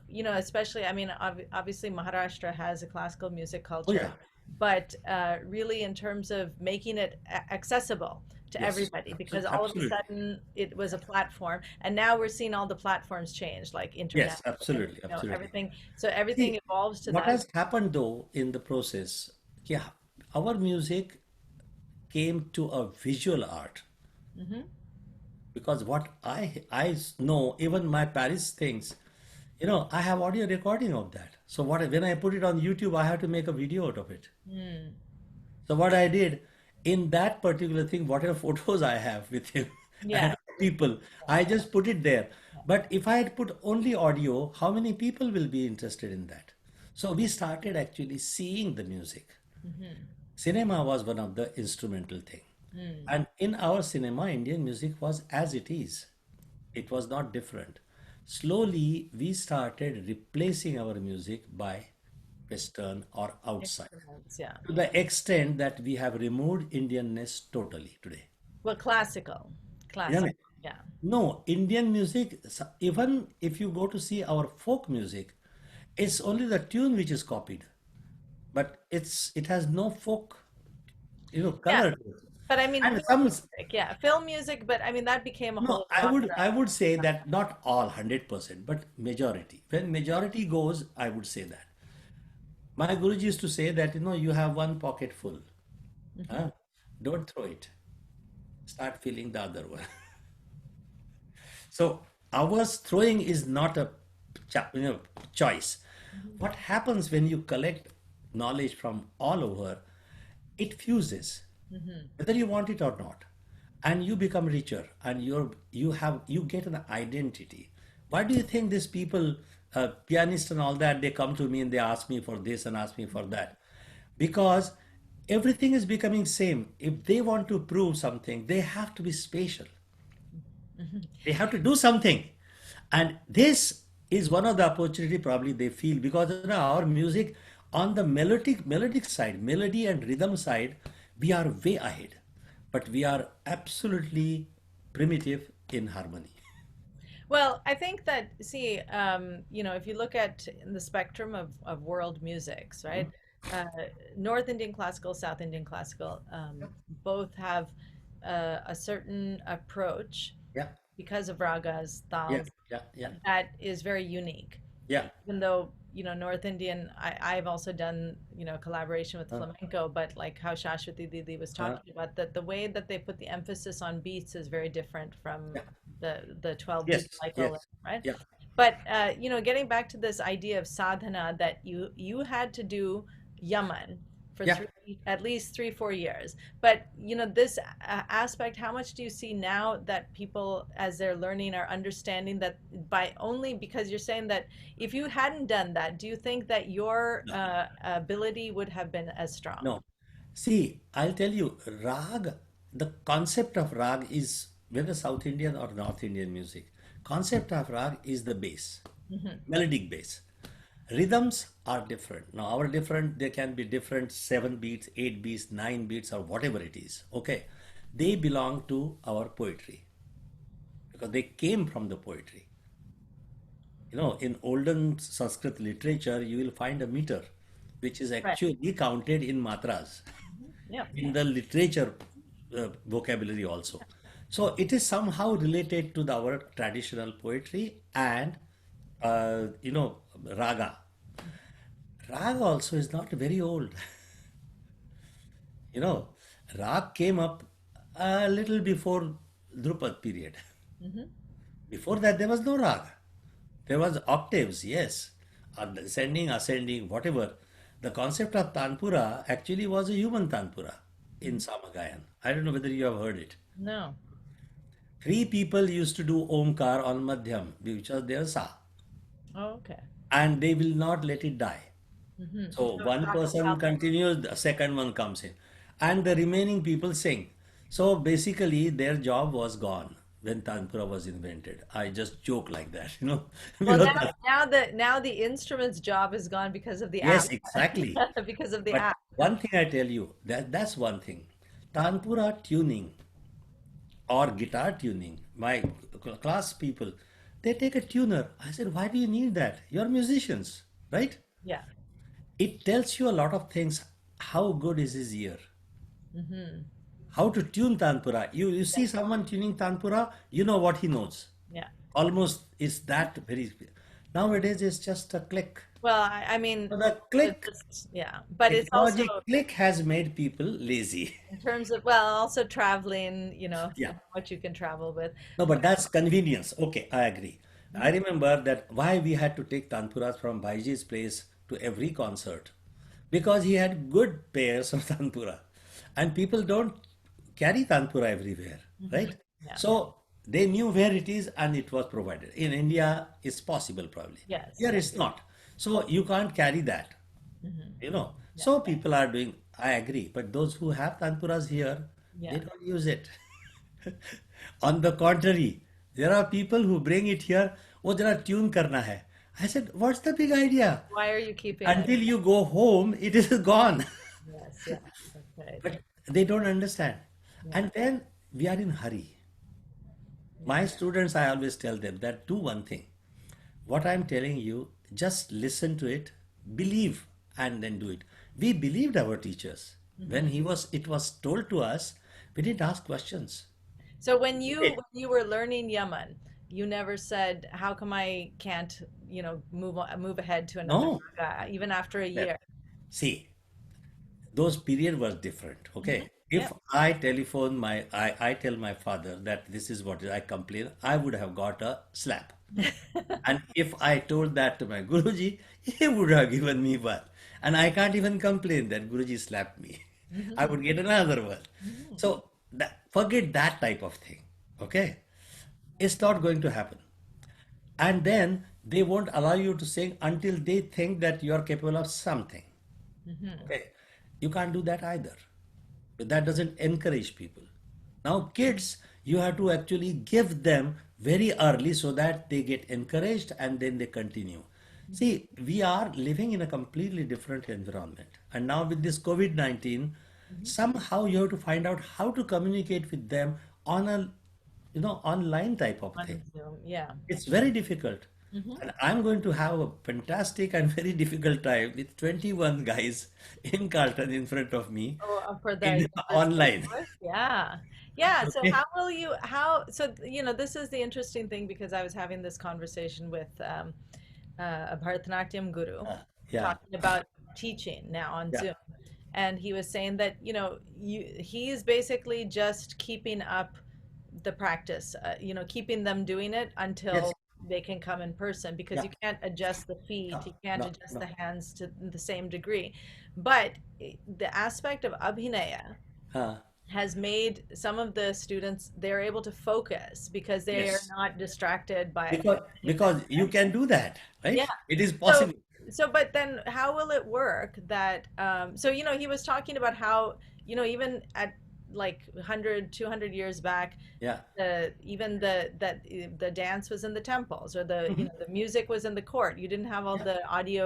S1: especially, I mean, obviously Maharashtra has a classical music
S2: Oh
S1: culture,
S2: yeah.
S1: but really in terms of making it accessible to
S2: Yes.
S1: everybody, because all of a
S2: Absolutely.
S1: sudden it was a platform, and now we're seeing all the platforms change, like internet
S2: Yes.
S1: and
S2: Absolutely. Absolutely.
S1: everything. So everything
S2: See,
S1: evolves to
S2: what
S1: that.
S2: has happened though in the process, yeah, our music came to a visual art
S1: Hmm.
S2: because what I know, even my Paris things, I have audio recording of that. So when I put it on YouTube, I have to make a video out of it.
S1: Mm.
S2: So what I did in that particular thing, whatever photos I have with him
S1: Yeah.
S2: and people, I just put it there. But if I had put only audio, how many people will be interested in that? So we started actually seeing the music.
S1: Hmm.
S2: Cinema was one of the instrumental thing.
S1: Mm.
S2: And in our cinema, Indian music was as it is. It was not different. Slowly, we started replacing our music by Western or outside
S1: Instruments, yeah.
S2: to the extent that we have removed Indianness totally today.
S1: Well, classical,
S2: You know?
S1: classical, yeah.
S2: No, Indian music, even if you go to see our folk music, it's only the tune which is copied, but it has no folk,
S1: Yeah,
S2: color to it.
S1: but I mean,
S2: And
S1: film
S2: some,
S1: music, yeah, film music, but I mean, that became a
S2: no,
S1: whole
S2: I would
S1: genre.
S2: I would say that not all 100%, but majority. When majority goes, I would say that. My Guruji used to say that you have one pocket full.
S1: Hmm.
S2: Huh? Don't throw it. Start filling the other one. So ours throwing is not a choice. What happens when you collect knowledge from all over, it fuses,
S1: Hmm.
S2: whether you want it or not, and you become richer, and you get an identity. Why do you think these people, pianists and all that, they come to me and they ask me for this and ask me for that? Because everything is becoming same. If they want to prove something, they have to be special. They have to do something. And this is one of the opportunity probably they feel because our music on the melodic side, melody and rhythm side, we are way ahead. But we are absolutely primitive in harmony.
S1: Well, I think that, see, if you look at the spectrum of world musics, right? Uh, North Indian classical, South Indian classical, both have a certain approach
S2: Yeah,
S1: because of ragas,
S2: yeah,
S1: tals,
S2: yeah, yeah,
S1: that is very unique.
S2: yeah.
S1: Even though, North Indian, I've also done, collaboration with
S2: Uh,
S1: flamenco, but like how Shashwati Didi was
S2: uh,
S1: talking about, that the way that they put the emphasis on beats is very different from
S2: yeah.
S1: the 12 beat
S2: Yes,
S1: cycle,
S2: yes,
S1: right?
S2: yeah.
S1: But getting back to this idea of sadhana, that you had to do yaman for
S2: Yeah.
S1: at least 3-4 years. But this aspect, how much do you see now that people, as they're learning, are understanding that by only because you're saying that if you hadn't done that, do you think that your
S2: No,
S1: ability would have been as strong?
S2: no. See, I'll tell you, rag, the concept of rag is whether South Indian or North Indian music. Concept of rag is the bass,
S1: Hmm.
S2: melodic bass. Rhythms are different. Now, our different, they can be different 7 beats, 8 beats, 9 beats, or whatever it is. Okay. They belong to our poetry because they came from the poetry. In olden Sanskrit literature, you will find a meter, which is
S1: Right.
S2: actually counted in matras,
S1: Yeah.
S2: in the literature vocabulary also. So it is somehow related to our traditional poetry and, raga. Raga also is not very old. You know, Rag came up a little before Drupad period.
S1: Hmm.
S2: Before that, there was no Rag. There was octaves, yes, ascending, ascending, whatever. The concept of Tanpura actually was a human Tanpura in Samagayan. I don't know whether you have heard it.
S1: No.
S2: Three people used to do Omkar on Madhyam, which was their Sa,
S1: Oh, okay.
S2: and they will not let it die.
S1: Hmm.
S2: So
S1: So
S2: one person continues, the second one comes in, and the remaining people sing. So basically, their job was gone when Tanpura was invented. I just joke like that,
S1: well,
S2: because
S1: now the instrument's job is gone because of the app.
S2: yes, exactly.
S1: Because of the
S2: But
S1: app.
S2: one thing I tell you, that's one thing. Tanpura tuning or guitar tuning, my class people, they take a tuner. I said, why do you need that? You're musicians, right?
S1: Yeah.
S2: It tells you a lot of things. How good is his ear?
S1: Hmm.
S2: How to tune Tanpura. You see someone tuning Tanpura, you know what he knows.
S1: Yeah.
S2: Almost is that very. Nowadays, it's just a click.
S1: Well, I mean,
S2: So the
S1: it's
S2: click,
S1: just, yeah, but it's also
S2: technology click has made people lazy.
S1: in terms of, well, also traveling,
S2: Yeah.
S1: what you can travel with.
S2: No, but that's convenience. Okay, I agree. I
S1: Mhm.
S2: remember that why we had to take Tanpuras from Baiji's place to every concert because he had good pairs of Tanpura, and people don't carry Tanpura everywhere,
S1: Mhm.
S2: right?
S1: Yeah.
S2: So they knew where it is and it was provided. In India, it's possible probably.
S1: Yes.
S2: Here
S1: Yeah.
S2: it's not. So you can't carry that,
S1: Hmm.
S2: you know.
S1: Yeah.
S2: So people are doing, I agree, but those who have Tanpuras here, they
S1: Yeah.
S2: don't use it. On the contrary, there are people who bring it here, oh, jara tune karna hai. I said, what's the big idea?
S1: Why are you keeping it?
S2: Until you go home, it is gone.
S1: Yes. Yeah. That's right.
S2: But they don't understand.
S1: Yeah.
S2: And then we are in hurry.
S1: Yeah.
S2: My students, I always tell them that do one thing. What I'm telling you, just listen to it, believe, and then do it. We believed our teachers.
S1: Hmm.
S2: It was told to us, we didn't ask questions.
S1: So
S2: Okay.
S1: when you were learning Yaman, you never said, "How come I can't, move ahead to another
S2: No.
S1: raga, even after a
S2: Well,
S1: year?"
S2: see, those period was different.
S1: Hmm.
S2: Okay.
S1: Yeah.
S2: If I tell my father that this is what I complain, I would have got a slap. And if I told that to my Guruji, he would have given me one. And I can't even complain that Guruji slapped me. I
S1: Hmm.
S2: would get another one.
S1: Hmm.
S2: So forget that type of thing. Okay? It's not going to happen. And then they won't allow you to sing until they think that you are capable of something.
S1: Hmm.
S2: Okay? You can't do that either. That doesn't encourage people. Now, kids, you have to actually give them very early so that they get encouraged and then they continue. See, we are living in a completely different environment. And now with this COVID-19,
S1: Hmm.
S2: somehow you have to find out how to communicate with them on a, online type of thing.
S1: On Zoom. Yeah.
S2: It's very difficult.
S1: Hmm.
S2: And I'm going to have a fantastic and very difficult time with 21 guys in Carleton in front of me
S1: Oh, for
S2: in
S1: this
S2: online.
S1: course? Yeah. Yeah. So
S2: Okay.
S1: how will you, so, this is the interesting thing because I was having this conversation with a Bharatanatyam guru
S2: Yeah,
S1: talking about teaching now on
S2: yeah,
S1: Zoom. And he was saying that, he's basically just keeping up the practice, keeping them doing it
S2: yes,
S1: until they can come in person because
S2: yeah,
S1: you can't adjust the feet,
S2: no,
S1: you can't
S2: no,
S1: adjust the
S2: no.
S1: hands to the same degree. But the aspect of abhinaya
S2: Uh,
S1: has made some of the students, they're able to focus because they are
S2: yes,
S1: not distracted by anything that
S2: because you can do that,
S1: yeah.
S2: right? It is
S1: So,
S2: possible.
S1: but then how will it work that, so, he was talking about how, even at like 100, 200 years back,
S2: Yeah.
S1: even the dance was in the temples or
S2: Mhm.
S1: the music was in the court. You didn't have all
S2: Yeah.
S1: the audio,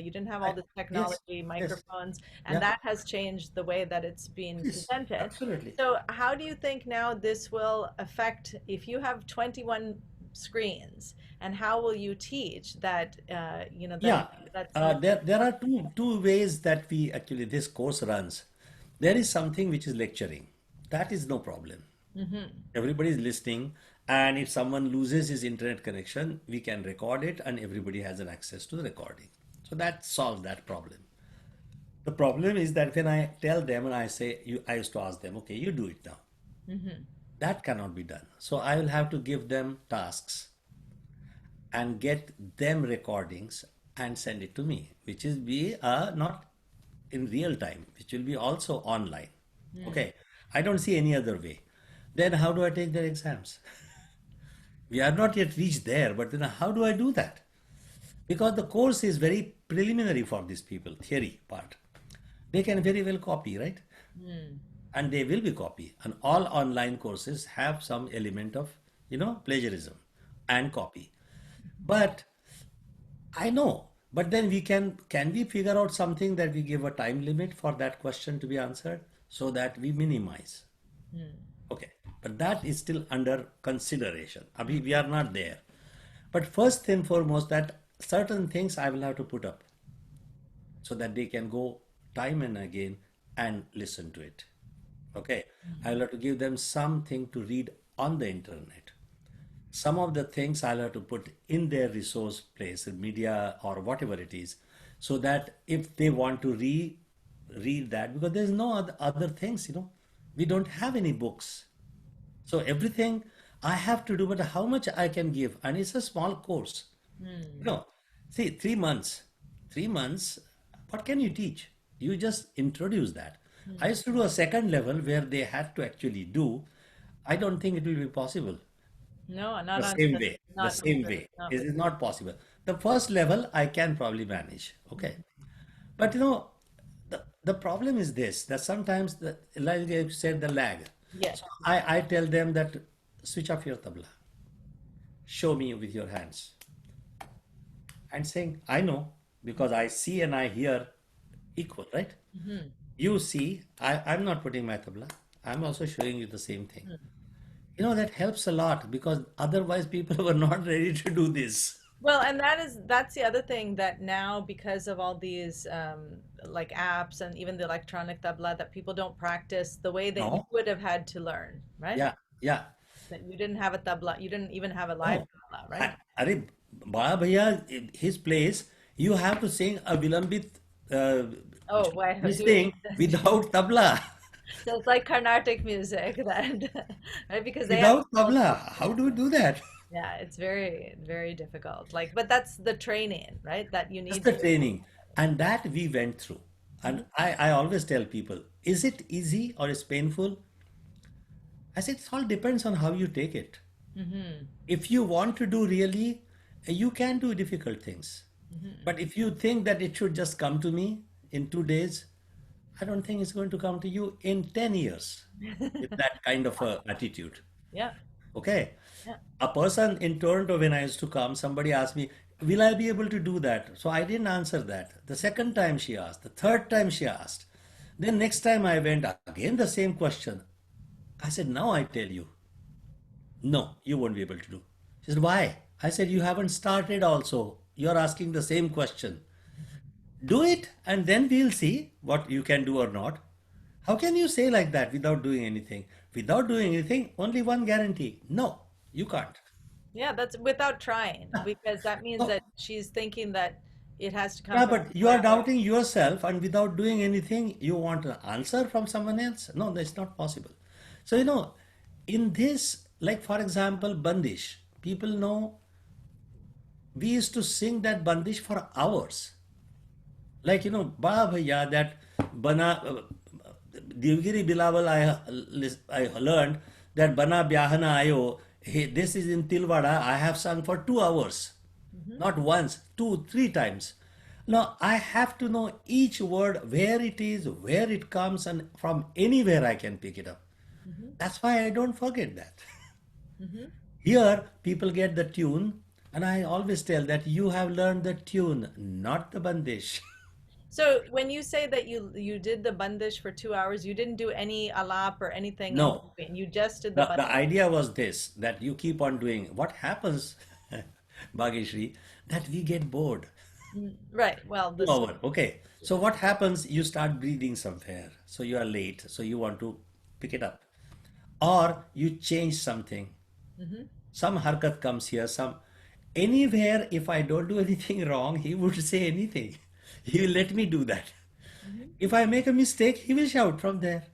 S1: you didn't have all
S2: I,
S1: the
S2: yes,
S1: technology,
S2: yes,
S1: microphones, and
S2: yeah,
S1: that has changed the way that it's being
S2: yes,
S1: presented.
S2: absolutely.
S1: So how do you think now this will affect if you have 21 screens, and how will you teach that,
S2: Yeah,
S1: that's not
S2: there are two ways that we actually this course runs. There is something which is lecturing. That is no problem.
S1: hmm
S2: Everybody is listening, and if someone loses his internet connection, we can record it, and everybody has an access to the recording. So that solves that problem. The problem is that when I tell them and I say, I used to ask them, okay, you do it now. That cannot be done. So I will have to give them tasks and get them recordings and send it to me, which is be not in real time, which will be also online. Okay, I don't see any other way. Then how do I take their exams? We are not yet reached there, but then how do I do that? Because the course is very preliminary for these people, theory part. They can very well copy, right? And they will be copy. And all online courses have some element of, plagiarism and copy. But I know, but then can we figure out something that we give a time limit for that question to be answered so that we minimize? Okay, but that is still under consideration. Abhi, we are not there. But first and foremost, that certain things I will have to put up so that they can go time and again and listen to it. Okay, I will have to give them something to read on the internet. Some of the things I'll have to put in their resource place, in media or whatever it is, so that if they want to read that, because there's no other things, we don't have any books. So everything I have to do, but how much I can give, and it's a small course. See, 3 months, 3 months, what can you teach? You just introduce that. I used to do a second level where they had to actually do. I don't think it will be possible.
S1: No,
S2: The
S1: not on
S2: same way, the
S1: not
S2: same way.
S1: not
S2: It
S1: with
S2: is not possible. The first level I can probably manage. Okay. But the problem is this, that sometimes like you said, the lag.
S1: yes.
S2: So I tell them that switch off your tabla, show me with your hands, and saying, I know because I see and I hear equal, right? You see, I'm not putting my tabla, I'm also showing you the same thing. That helps a lot because otherwise people were not ready to do this.
S1: Well, and that's the other thing that now because of all these like apps and even the electronic tabla that people don't practice the way that you
S2: No,
S1: would have had to learn, right?
S2: yeah, yeah.
S1: That you didn't have a tabla, you didn't even have a live
S2: No.
S1: tabla, right?
S2: Are Baba Bhaiya, in his place, you have to sing a Vilambit uh,
S1: Oh, why
S2: this
S1: do
S2: thing without tabla.
S1: so it's like Carnatic music that right because they have
S2: Without tabla. How do you do that?
S1: yeah, it's very very difficult. Like, but that's the training, right? That you
S2: That's
S1: need
S2: the
S1: to.
S2: training. And that we went through.
S1: Mhm.
S2: And I always tell people, is it easy or is painful? I said, it all depends on how you take it.
S1: Mhm.
S2: If you want to do really, you can do difficult things.
S1: Mhm.
S2: But if you think that it should just come to me in 2 days, I don't think it's going to come to you in 10 years with that kind of a attitude.
S1: Yeah.
S2: Okay.
S1: Yeah.
S2: A person in Toronto, when I used to come, somebody asked me, will I be able to do that? So I didn't answer that. The second time she asked, the third time she asked. Then next time I went again the same question. I said, now I tell you, no, you won't be able to do. She said, why? I said, you haven't started also. You're asking the same question. Do it and then we'll see what you can do or not. How can you say like that without doing anything? Without doing anything, only one guarantee. No, you can't.
S1: Yeah, that's without trying, because that means
S2: No,
S1: that she's thinking that it has to come
S2: yeah,
S1: from
S2: but you are
S1: somewhere else.
S2: doubting yourself and without doing anything, you want an answer from someone else? No, that's not possible. So, in this, like for example, Bandish, people know we used to sing that Bandish for hours. Like, Ba Bhaiya, that Bana, Divgiri Bilawal, I learned that Bana Byahana Ayo, this is in Tilwada, I have sung for 2 hours,
S1: Hmm.
S2: not once, two, three times. Now, I have to know each word, where it is, where it comes, and from anywhere I can pick it up.
S1: Hmm.
S2: That's why I don't forget that.
S1: Hmm.
S2: Here, people get the tune, and I always tell that you have learned the tune, not the bandish.
S1: So when you say that you did the bandish for 2 hours, you didn't do any alap or anything in
S2: No,
S1: between. You just did the
S2: the
S1: bandish.
S2: idea was this, that you keep on doing. What happens, Bhageshri, that we get bored.
S1: Right. Well,
S2: Two
S1: this.
S2: hour. Okay. So what happens? You start breathing somewhere. So you are late. So you want to pick it up. Or you change something.
S1: Hmm.
S2: Some harkat comes here. Anywhere, if I don't do anything wrong, he would say anything. He will let me do that.
S1: Hmm.
S2: If I make a mistake, he will shout from there.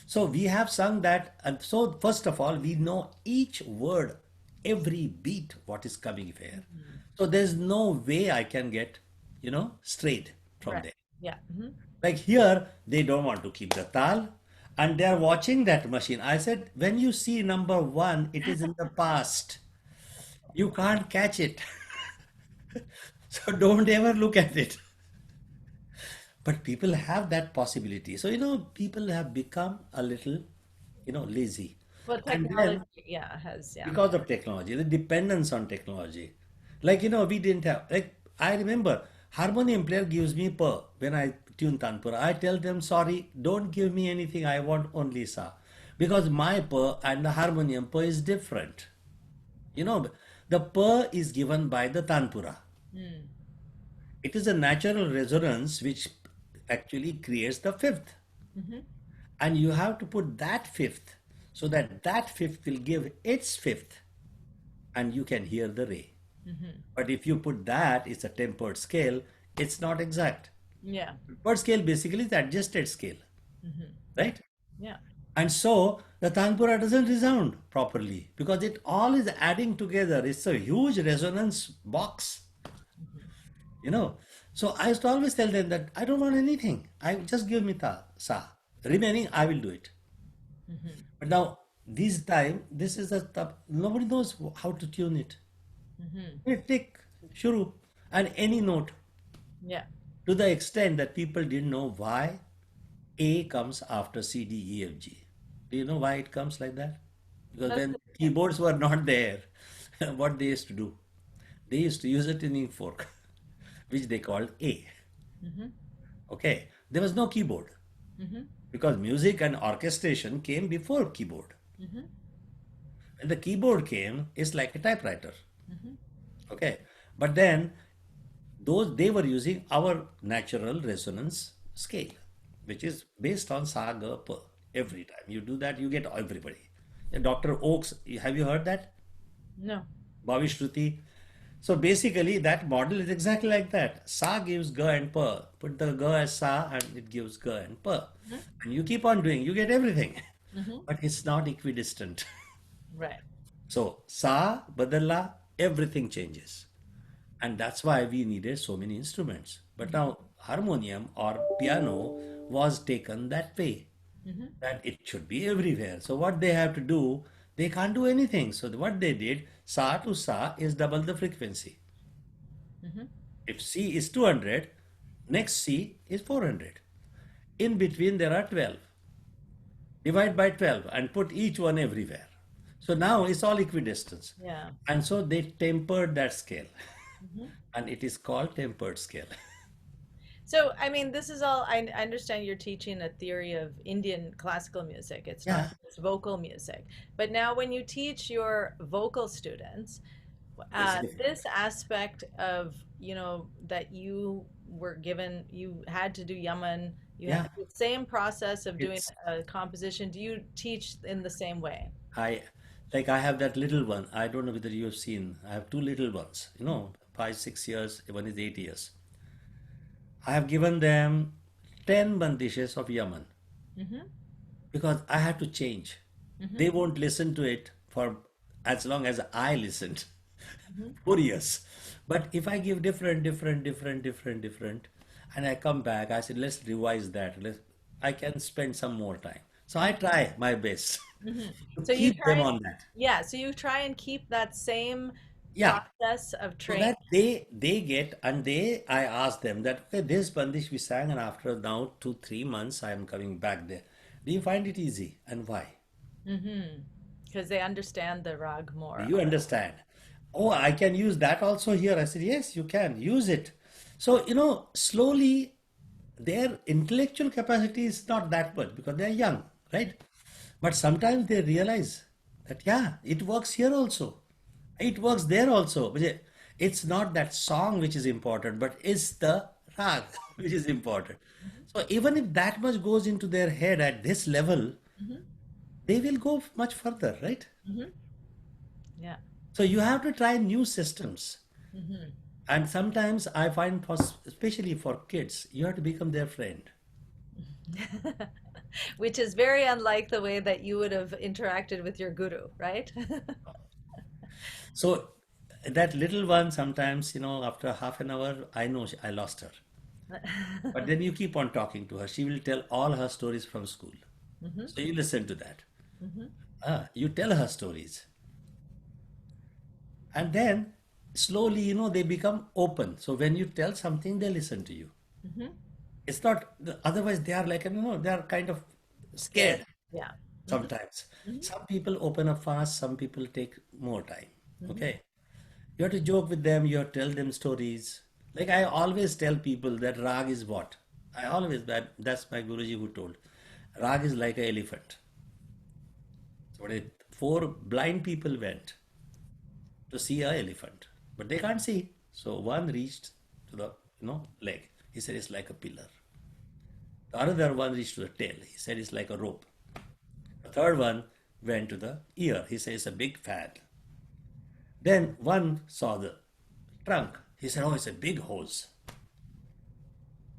S2: So we have sung that, and so first of all, we know each word, every beat, what is coming here.
S1: Hmm.
S2: So there's no way I can get, strayed from
S1: Right.
S2: there.
S1: Yeah. Hmm.
S2: Like here, they don't want to keep the tal, and they are watching that machine. I said, when you see number one, it is in the past. You can't catch it. So don't ever look at it. But people have that possibility. So, people have become a little, lazy.
S1: Well,
S2: And
S1: technology,
S2: then
S1: yeah, has, yeah.
S2: because of technology, the dependence on technology. Like, we didn't have, like, I remember harmonium player gives me per when I tune Tanpura. I tell them, sorry, don't give me anything. I want only sa. Because my per and the harmonium per is different. You know, the per is given by the Tanpura.
S1: Mm.
S2: It is a natural resonance which actually creates the fifth.
S1: Hmm.
S2: And you have to put that fifth so that that fifth will give its fifth and you can hear the ray.
S1: Hmm.
S2: But if you put that, it's a tempered scale, it's not exact.
S1: Yeah.
S2: Tempered scale basically is adjusted scale,
S1: Hmm. Yeah.
S2: right?
S1: Yeah.
S2: And so the Tanpura doesn't resound properly because it all is adding together. It's a huge resonance box,
S1: Hmm.
S2: you know. So I used to always tell them that I don't want anything. I just give me ta, sa. Remaining, I will do it.
S1: Hmm.
S2: But now, this time, this is a tough, nobody knows how to tune it.
S1: Hmm.
S2: Tick, shuru, and any note
S1: Yeah.
S2: to the extent that people didn't know why A comes after C, D, E, F, G. Do you know why it comes like that? Because
S1: That's
S2: when
S1: yeah.
S2: keyboards were not there, what they used to do? They used to use a tuning fork, which they called A.
S1: Hmm.
S2: Okay, there was no keyboard
S1: Hmm.
S2: because music and orchestration came before keyboard.
S1: Hmm.
S2: When the keyboard came, it's like a typewriter.
S1: Hmm.
S2: Okay, but then those they were using our natural resonance scale, which is based on sa ga pa. Every time you do that, you get everybody. And Dr. Oakes, have you heard that?
S1: No.
S2: Bhavishruti. So basically, that model is exactly like that. Sa gives ga and pa. Put the ga as sa, and it gives ga and pa.
S1: Hmm.
S2: And you keep on doing, you get everything.
S1: Hmm.
S2: But it's not equidistant.
S1: Right.
S2: So sa, badala, everything changes. And that's why we needed so many instruments. But
S1: Hmm.
S2: now harmonium or piano was taken that way,
S1: Hmm.
S2: that it should be everywhere. So what they have to do, they can't do anything. So what they did, sa to sa is double the frequency.
S1: Hmm.
S2: If C is 200, next C is 400. In between there are 12. Divide by 12 and put each one everywhere. So now it's all equidistance.
S1: Yeah.
S2: And so they tempered that scale.
S1: Hmm.
S2: And it is called tempered scale.
S1: So, I mean, this is all, I understand you're teaching a theory of Indian classical music. It's not
S2: Yeah,
S1: just vocal music. But now, when you teach your vocal students,
S2: it's different.
S1: this aspect of, that you were given, you had to do yaman, you had
S2: Yeah,
S1: the same process of doing
S2: it's
S1: a composition. Do you teach in the same way?
S2: I like I have that little one. I don't know whether you have seen. I have two little ones, 5, 6 years, one is 8 years. I have given them 10 bandishes of Yaman
S1: Mm-hmm.
S2: because I had to change.
S1: Mm-hmm.
S2: They won't listen to it for as long as I listened.
S1: Mm-hmm.
S2: 4 years. But if I give different, and I come back, I said, let's revise that. I can spend some more time. So I try my best
S1: Mm-hmm.
S2: to
S1: So you
S2: keep them
S1: try,
S2: on that.
S1: yeah, so you try and keep that same
S2: Yeah,
S1: process of
S2: so
S1: training.
S2: that they get and I ask them that okay, this bandish we sang, and after now 2, 3 months I am coming back there. Do you find it easy and why?
S1: Mm-hmm. Because they understand the rag
S2: Do
S1: more.
S2: you understand? Oh, I can use that also here. I said, yes, you can use it. So, slowly their intellectual capacity is not that much because they're young, right? But sometimes they realize that, yeah, it works here also. It works there also. But it's not that song which is important, but it's the rag which is important. So even if that much goes into their head at this level,
S1: Mm-hmm.
S2: they will go much further, right?
S1: Mm-hmm. Yeah.
S2: So you have to try new systems.
S1: Mm-hmm.
S2: And sometimes I find, especially for kids, you have to become their friend.
S1: Which is very unlike the way that you would have interacted with your guru, right?
S2: So that little one, sometimes, after half an hour, I know I lost her. But then you keep on talking to her. She will tell all her stories from school.
S1: Hmm.
S2: So you listen to that.
S1: Hmm.
S2: You tell her stories. And then slowly, they become open. So when you tell something, they listen to you.
S1: Hmm.
S2: It's not, otherwise they are like, they are kind of
S1: Scared.
S2: scared
S1: Yeah. Hmm.
S2: sometimes.
S1: Hmm.
S2: Some people open up fast, some people take more time.
S1: Hmm.
S2: Okay. You have to joke with them, you have to tell them stories. Like I always tell people that rag is what? That's my Guruji who told. Rag is like an elephant. So four blind people went to see an elephant, but they can't see. So one reached to the leg. He said it's like a pillar. The other one reached to the tail. He said it's like a rope. The third one went to the ear. He said it's a big fan. Then one saw the trunk. He said, oh, it's a big hose.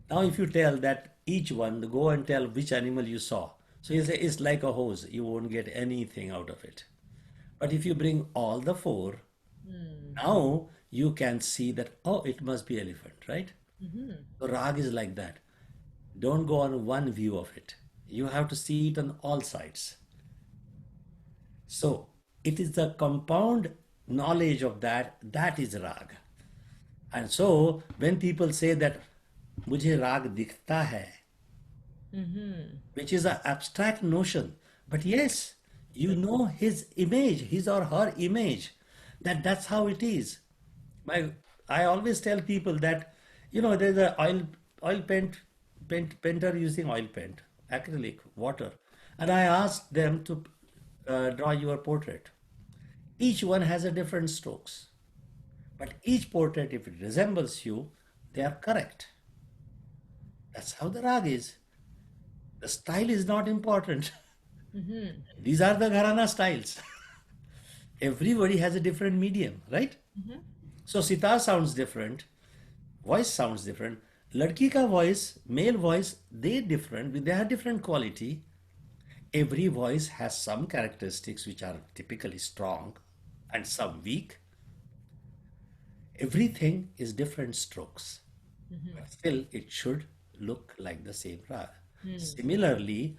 S2: Now, if you tell that each one, go and tell which animal you saw. So you say it's like a hose. You won't get anything out of it. But if you bring all the four,
S1: Hmm.
S2: now you can see that, oh, it must be elephant, right?
S1: Hmm.
S2: So rag is like that. Don't go on one view of it. You have to see it on all sides. So it is the compound knowledge of that is rag. And so when people say that मुझे राग दिखता है,
S1: Hmm.
S2: which is an abstract notion, but yes, you know his image, his or her image, that's how it is. My, I always tell people that, there's a oil painter using oil paint, acrylic, water, and I asked them to draw your portrait. Each one has a different strokes, but each portrait, if it resembles you, they are correct. That's how the rag is. The style is not important.
S1: Hmm.
S2: These are the gharana styles. Everybody has a different medium, right?
S1: Hmm.
S2: So sitar sounds different, voice sounds different. Ladki ka voice, male voice, they have different quality. Every voice has some characteristics which are typically strong and some weak. Everything is different strokes,
S1: Hmm.
S2: but still it should look like the same rag.
S1: Hmm.
S2: Similarly,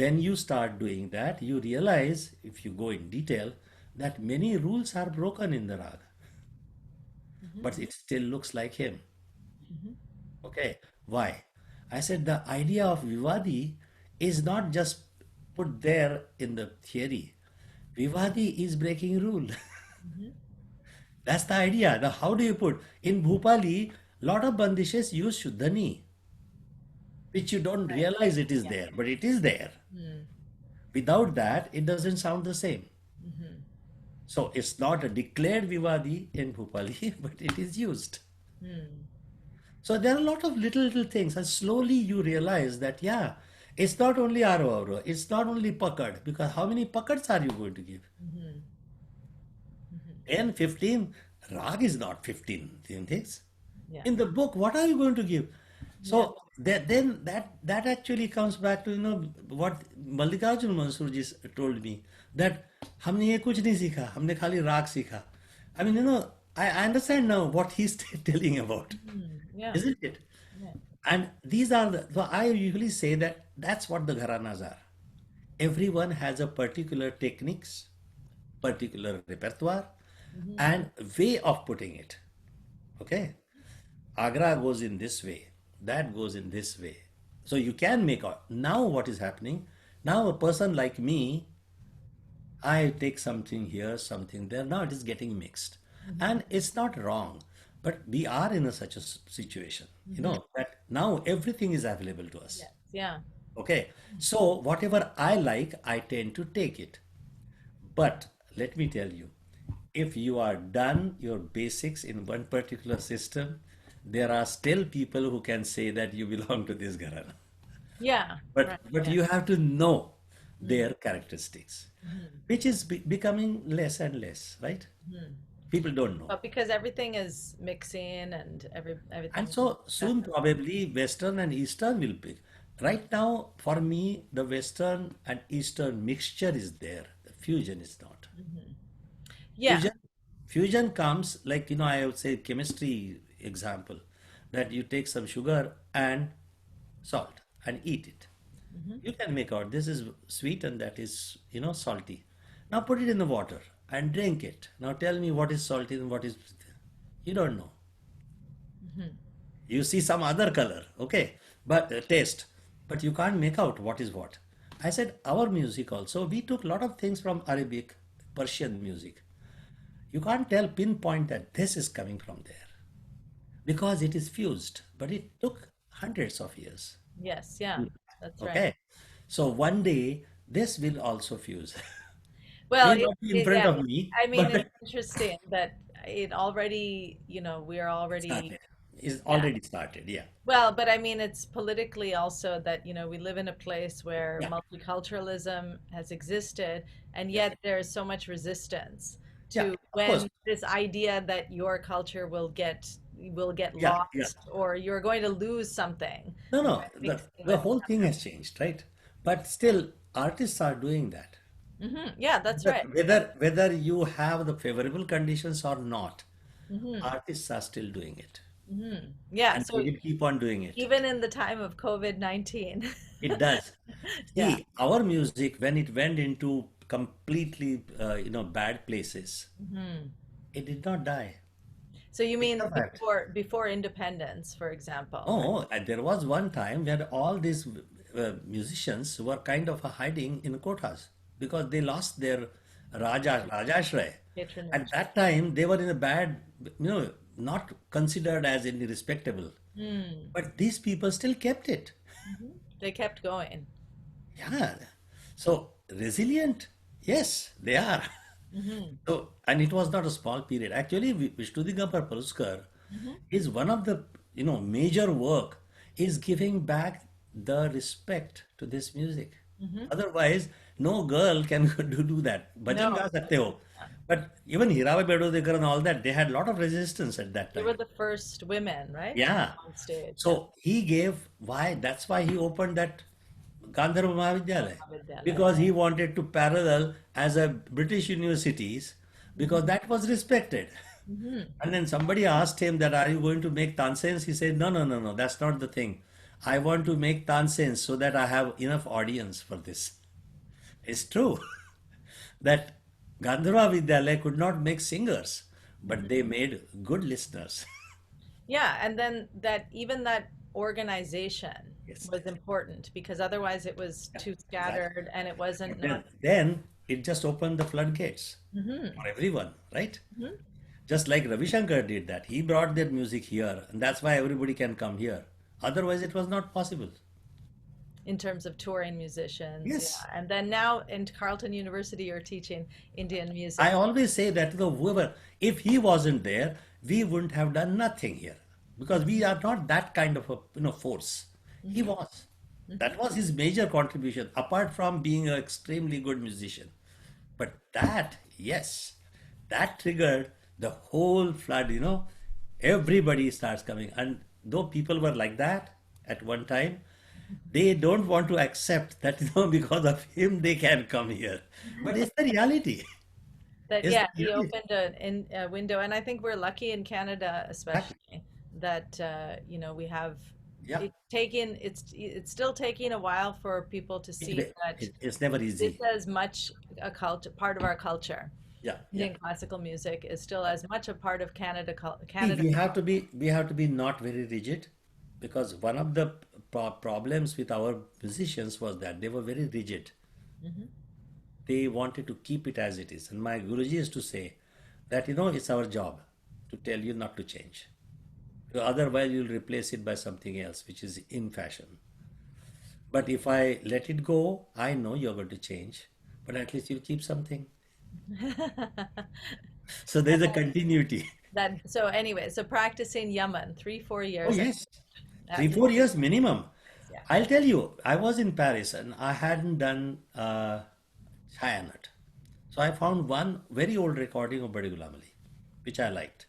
S2: when you start doing that, you realize, if you go in detail, that many rules are broken in the rag,
S1: Hmm.
S2: but it still looks like him.
S1: Hmm.
S2: Okay, why? I said the idea of Vivadi is not just put there in the theory. Vivadi is breaking rule.
S1: Hmm.
S2: That's the idea. Now, how do you put? In Bhupali, lot of bandishes use Shuddhani, which you don't
S1: Right.
S2: realize it is
S1: Yeah.
S2: there, but it is there.
S1: Hmm.
S2: Without that, it doesn't sound the same.
S1: Hmm.
S2: So it's not a declared Vivadi in Bhupali, but it is used.
S1: Hmm.
S2: So there are a lot of little things, and slowly you realize that, yeah, it's not only Aro, it's not only Pakad, because how many Pakads are you going to give?
S1: Hmm. Hmm.
S2: 10, 15? Rag is not 15 things.
S1: Yeah.
S2: In the book, what are you going to give?
S1: Yeah.
S2: So then that actually comes back to what Mallikarjun Mansoor ji told me, that हमने ये कुछ नहीं सीखा, हमने खाली राग सीखा. I mean, I understand now what he's telling about,
S1: Hmm. Yeah.
S2: isn't it?
S1: Yeah.
S2: And these are so I usually say that that's what the gharanas are. Everyone has a particular techniques, particular repertoire,
S1: Hmm.
S2: and way of putting it. Okay, Agra goes in this way, that goes in this way. So you can make out. Now what is happening? Now a person like me, I take something here, something there. Now it is getting mixed.
S1: Hmm.
S2: And it's not wrong. But we are in such a situation,
S1: Hmm.
S2: that now everything is available to us.
S1: Yes. Yeah.
S2: Okay. So whatever I like, I tend to take it. But let me tell you, if you are done your basics in one particular system, there are still people who can say that you belong to this Gharana.
S1: Yeah.
S2: But
S1: Right.
S2: but
S1: Yeah.
S2: you have to know
S1: Hmm.
S2: their characteristics,
S1: Hmm.
S2: which is becoming less and less, right?
S1: Hmm.
S2: People don't know.
S1: But because everything is mixing and
S2: And
S1: everything.
S2: so soon, probably Western and Eastern will be. Right now, for me, the Western and Eastern mixture is there. The fusion is not.
S1: Yeah.
S2: Fusion, fusion comes like, I would say chemistry example, that you take some sugar and salt and eat it. You can make out this is sweet and that is, salty. Now put it in the water and drink it. Now tell me what is salty and what is, you don't know. You see some other color, okay, but taste, but you can't make out what is what. I said our music also, we took a lot of things from Arabic, Persian music. You can't tell pinpoint that this is coming from there because it is fused, but it took hundreds of years.
S1: Yes, yeah. That's right.
S2: Okay, so one day this will also fuse.
S1: Well,
S2: May not be in front
S1: yeah,
S2: of me,
S1: I mean,
S2: but
S1: it's interesting that it already, we are already,
S2: started. It's
S1: yeah.
S2: already started. Yeah,
S1: Well, but I mean, it's politically also that, we live in a place where
S2: yeah,
S1: multiculturalism has existed, and
S2: yeah,
S1: yet there's so much resistance
S2: yeah.
S1: to
S2: Of course.
S1: when this idea that your culture will get
S2: Yeah, yeah.
S1: lost or you're going to lose something
S2: No,
S1: by
S2: no. The
S1: mixing
S2: the
S1: with
S2: whole thing has changed, right? But still, artists are doing that.
S1: Yeah, that's
S2: Whether
S1: right.
S2: whether you have the favorable conditions or not,
S1: Hmm.
S2: artists are still doing it,
S1: Yeah,
S2: and they
S1: so
S2: will keep on doing it.
S1: even in the time of COVID-19.
S2: It does.
S1: Yeah.
S2: See, our music when it went into completely bad places, it did not die.
S1: So you
S2: It's
S1: mean
S2: a fact.
S1: before independence, for example, right?
S2: Oh, and there was one time where all these musicians were kind of hiding in quotas because they lost their Rajashray. At
S1: Patronage.
S2: that time, they were in a bad, not considered as any respectable.
S1: Hmm.
S2: But these people still kept it.
S1: They kept going.
S2: Yeah. So resilient, yes, they are.
S1: Hmm.
S2: So, and it was not a small period. Actually, Vishnudingapar Puluskar is one of the, major work is giving back the respect to this music. Otherwise, no girl can do that. Bhajan
S1: No,
S2: ga sakte ho. But even Hirabai Bedodekar and all that, they had a lot of resistance at that
S1: they were
S2: time.
S1: the first women, right, to
S2: Yeah.
S1: come on stage. Yeah.
S2: So he gave why that's why he opened that Gandharva Mahavidyalaya
S1: Mahavidyalaya.
S2: because he wanted to parallel as a British universities because that was respected. And then somebody asked him that are you going to make Tansens? He said, no, no, no, no, that's not the thing. I want to make Tansens so that I have enough audience for this. It's true that Gandharva Vidyalaya could not make singers, but they made good listeners.
S1: Yeah, and then that even that organization
S2: Yes,
S1: was important because otherwise it was
S2: yeah,
S1: too
S2: exactly.
S1: scattered and it wasn't
S2: But
S1: not.
S2: then it just opened the floodgates for everyone, right? Just like Ravi Shankar did that. He brought their music here, and that's why everybody can come here. Otherwise, it was not possible.
S1: In terms of touring musicians, yeah.
S2: Yes.
S1: And then now in Carleton University, you're teaching Indian
S2: I
S1: music.
S2: always say that the whoever, if he wasn't there, we wouldn't have done nothing here because we are not that kind of a force. He was. That was his major contribution, apart from being an extremely good musician. But that, yes, that triggered the whole flood, everybody starts coming. And though people were like that at one time, they don't want to accept that, because of him, they can come here. But it's the reality.
S1: That
S2: It's
S1: yeah,
S2: the
S1: he
S2: reality.
S1: opened a window, and I think we're lucky in Canada,
S2: Exactly.
S1: especially that we have
S2: Yeah.
S1: it's still taking a while for people to see that
S2: It's never
S1: it's
S2: easy.
S1: as much a culture, part of our culture.
S2: Yeah, yeah.
S1: Indian classical music is still as much a part of
S2: See,
S1: Canada.
S2: we have to be not very rigid because one of the problems with our musicians was that they were very rigid. They wanted to keep it as it is. And my Guruji used to say that, it's our job to tell you not to change. Otherwise, you'll replace it by something else, which is in fashion. But if I let it go, I know you're going to change, but at least you'll keep something. So there's a continuity.
S1: That so anyway, so practicing Yaman 3-4
S2: Oh,
S1: years.
S2: yes.
S1: Uh,
S2: 3-4 years minimum.
S1: yeah.
S2: I'll tell you, I was in Paris and I hadn't done Chayanat. So I found one very old recording of Badi Ghulam Ali. which I liked.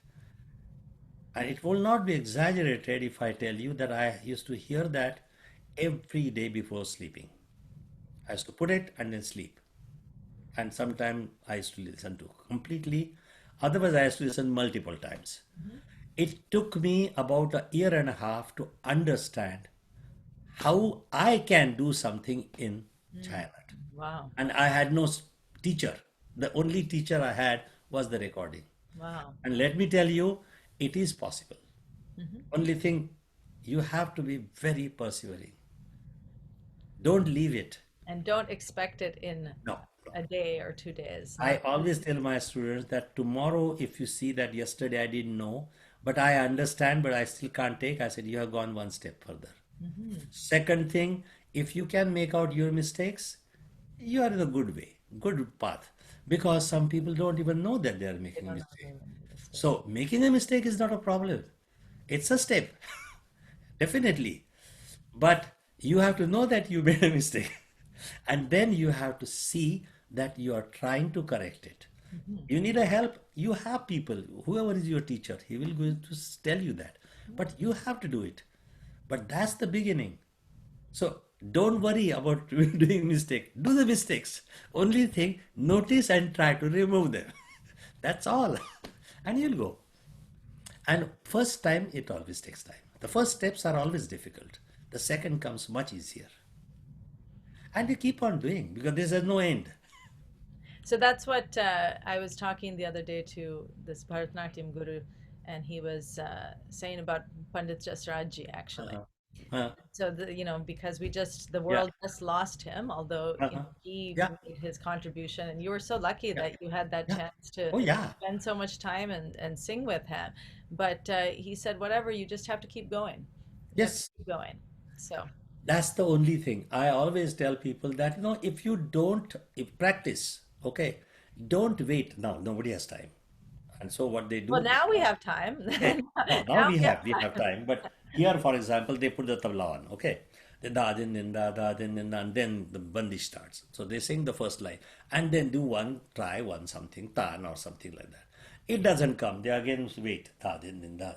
S2: And it will not be exaggerated if I tell you that I used to hear that every day before sleeping. I used to put it and then sleep. And sometimes I used to listen to completely. Otherwise, I used to listen multiple times.
S1: Mhm.
S2: It took me about a year and a half to understand how I can do something in
S1: Mm.
S2: China.
S1: Wow.
S2: And I had no teacher. The only teacher I had was the recording.
S1: Wow.
S2: And let me tell you, it is possible.
S1: Hmm.
S2: Only thing, you have to be very persevering. Don't leave it.
S1: And don't expect it in
S2: No, no.
S1: a day or 2 days.
S2: I
S1: Not
S2: always tell my students that tomorrow, if you see that yesterday I didn't know, but I understand, but I still can't take, I said, you have gone one step further.
S1: hmm
S2: Second thing, if you can make out your mistakes, you are in a good way, good path. Because some people don't even know that they are
S1: They
S2: making a
S1: don't know
S2: mistake.
S1: they made a mistake.
S2: So making a mistake is not a problem. It's a step, definitely. But you have to know that you made a mistake. And then you have to see that you are trying to correct it.
S1: Hmm.
S2: You need a help. You have people, whoever is your teacher, he will go to tell you that. But you have to do it. But that's the beginning. So don't worry about doing mistake. Do the mistakes. Only thing, notice and try to remove them. That's all. And you'll go. And first time, it always takes time. The first steps are always difficult. The second comes much easier. And you keep on doing because there's no end.
S1: So that's what I was talking the other day to this Bharatanatyam guru, and he was saying about Pandit Jasrajji actually.
S2: Uh-huh. Uh,
S1: So because the
S2: yeah.
S1: world just lost him, although
S2: Uh-huh.
S1: he
S2: Yeah.
S1: made his contribution, and you were so lucky
S2: Yeah.
S1: that you had that
S2: Yeah.
S1: chance to
S2: Oh, yeah.
S1: spend so much time and sing with him. But he said, whatever, you just have to keep going. You have to
S2: Yes.
S1: keep going. So,
S2: That's the only thing. I always tell people that, if you don't if practice, okay, don't wait. Now, nobody has time. And so what they
S1: well,
S2: do,
S1: now we have time.
S2: okay, now
S1: Now
S2: we
S1: we have
S2: have we have
S1: time.
S2: time. But here, for example, they put the tabla on, okay. The da din din da din din da, and then the bandish starts. So they sing the first line and then do try one something, tan or something like that. It doesn't come. They again wait, da din din da.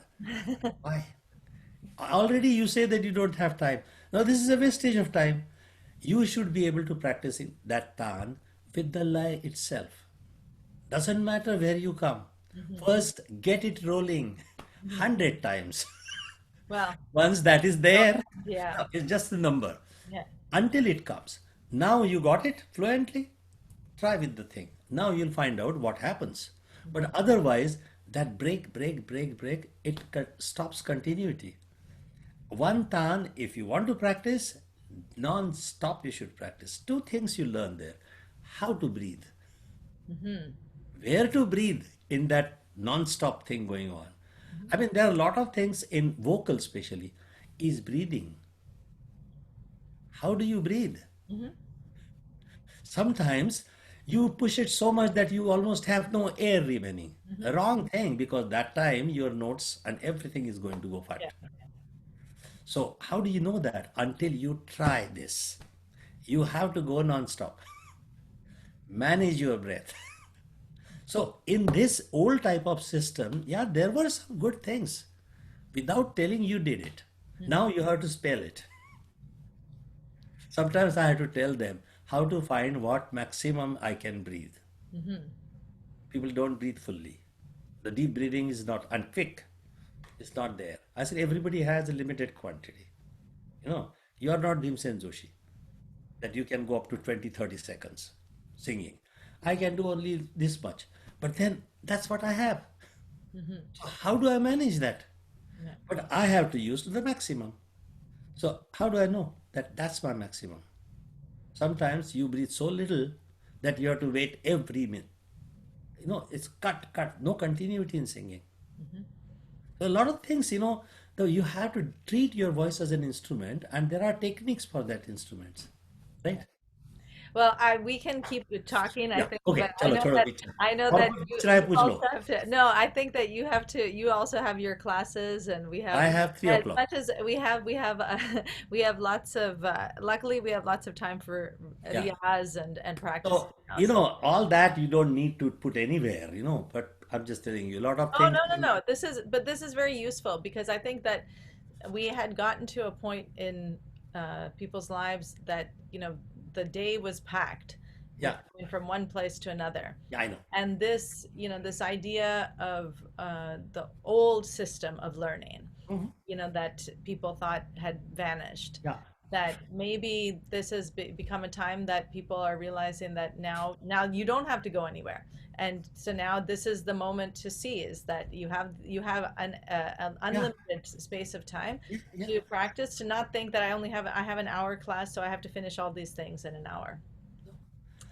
S2: Why? Already you say that you don't have time. Now this is a wastage of time. You should be able to practice that tan with the lie itself. Doesn't matter where you come.
S1: Mhm.
S2: First, get it rolling
S1: Mhm.
S2: 100 times.
S1: Well,
S2: Once that is
S1: oh,
S2: there,
S1: yeah,
S2: it's just a number
S1: yeah.
S2: until it comes. Now you got it fluently. Try with the thing. Now you'll find out what happens.
S1: Mhm.
S2: But otherwise, that break, it stops continuity. One tan, if you want to practice, non-stop you should practice. Two things you learn there. How to breathe.
S1: Mhm.
S2: Where to breathe in that non-stop thing going on.
S1: Mhm.
S2: I mean, there are a lot of things in vocal especially. Is breathing. How do you breathe?
S1: Mhm.
S2: Sometimes you push it so much that you almost have no air remaining.
S1: Mhm.
S2: A wrong thing because that time your notes and everything is going to go
S1: Yeah.
S2: fat. So how do you know that? Until you try this. You have to go non-stop. Manage your breath. So in this old type of system, yeah, there were some good things. Without telling you did it.
S1: Mhm.
S2: Now you have to spell it. Sometimes I have to tell them how to find what maximum I can breathe.
S1: Mhm.
S2: People don't breathe fully. The deep breathing is not, and quick, it's not there. I said everybody has a limited quantity. You know, you are not Bhimsen Joshi that you can go up to 20, 30 seconds singing. I can do only this much. But then that's what I have.
S1: Mhm.
S2: So how do I manage that?
S1: Yeah.
S2: But I have to use to the maximum. So how do I know that that's my maximum? Sometimes you breathe so little that you have to wait every minute. It's cut, no continuity in singing.
S1: Mhm.
S2: So a lot of things, though you have to treat your voice as an instrument, and there are techniques for that instruments,
S1: Yeah.
S2: right?
S1: Well, we can keep talking, I
S2: Yeah.
S1: think,
S2: Okay.
S1: but
S2: चलो छोड़ो पीछे.
S1: I know
S2: और
S1: that
S2: कुछ
S1: you
S2: पूछ रहा है
S1: you
S2: पूछ लो.
S1: also have to. No, I think that you also have your classes, and we
S2: I
S1: have
S2: have three
S1: as
S2: o'clock.
S1: much as we have we have lots of luckily we have lots of time for
S2: Yeah.
S1: riyaz and practicing
S2: So,
S1: now. So
S2: all that you don't need to put anywhere, but I'm just telling you, a lot of
S1: Oh,
S2: things.
S1: no, no, no. This is very useful because I think that we had gotten to a point in people's lives that, the day was packed with
S2: Yeah,
S1: going from one place to another.
S2: yeah, I know.
S1: And this idea of the old system of learning,
S2: Mhm.
S1: that people thought had vanished,
S2: Yeah,
S1: that maybe this has become a time that people are realizing that now you don't have to go anywhere, and so now this is the moment to see is that you have an
S2: yeah,
S1: unlimited space of time
S2: yeah, yeah.
S1: to practice, to not think that I have an hour class, so I have to finish all these things in an hour.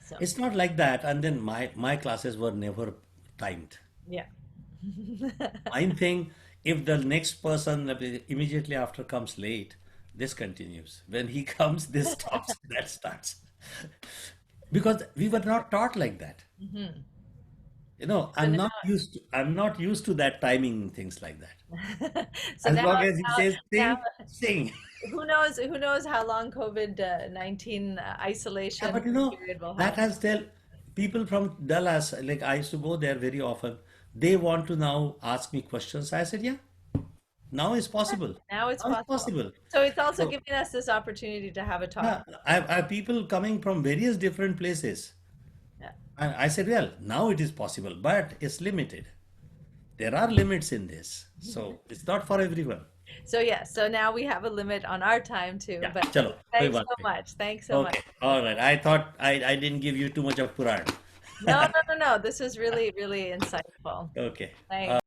S1: So
S2: It's not like that. And then my classes were never timed.
S1: yeah.
S2: I'm saying if the next person immediately after comes late, this continues. When he comes, this stops, that starts. Because we were not taught like that.
S1: Mhm. So
S2: I'm not used to that timing things like that.
S1: so
S2: As
S1: now,
S2: long as he
S1: now,
S2: says
S1: now,
S2: sing, sing.
S1: who knows how long COVID-19
S2: Yeah,
S1: isolation
S2: but
S1: period will
S2: that
S1: have.
S2: has tell people from Dallas, like I used to go there very often. They want to now ask me questions. I said, yeah, now is possible.
S1: Now it's
S2: Now it's
S1: possible.
S2: possible.
S1: So it's also
S2: So
S1: giving us this opportunity to have a talk.
S2: yeah, I have people coming from various different places.
S1: Yeah.
S2: And I said, well, now it is possible, but it's limited. There are limits in this. So it's not for everyone.
S1: So yeah, so now we have a limit on our time too,
S2: Yeah,
S1: but
S2: chalo, koi
S1: thanks
S2: baat
S1: so
S2: nahi.
S1: much. Thanks so much.
S2: Okay, all right. I thought I didn't give you too much of Puran.
S1: No, no, no, no. This is really, really insightful.
S2: Okay.
S1: Thanks.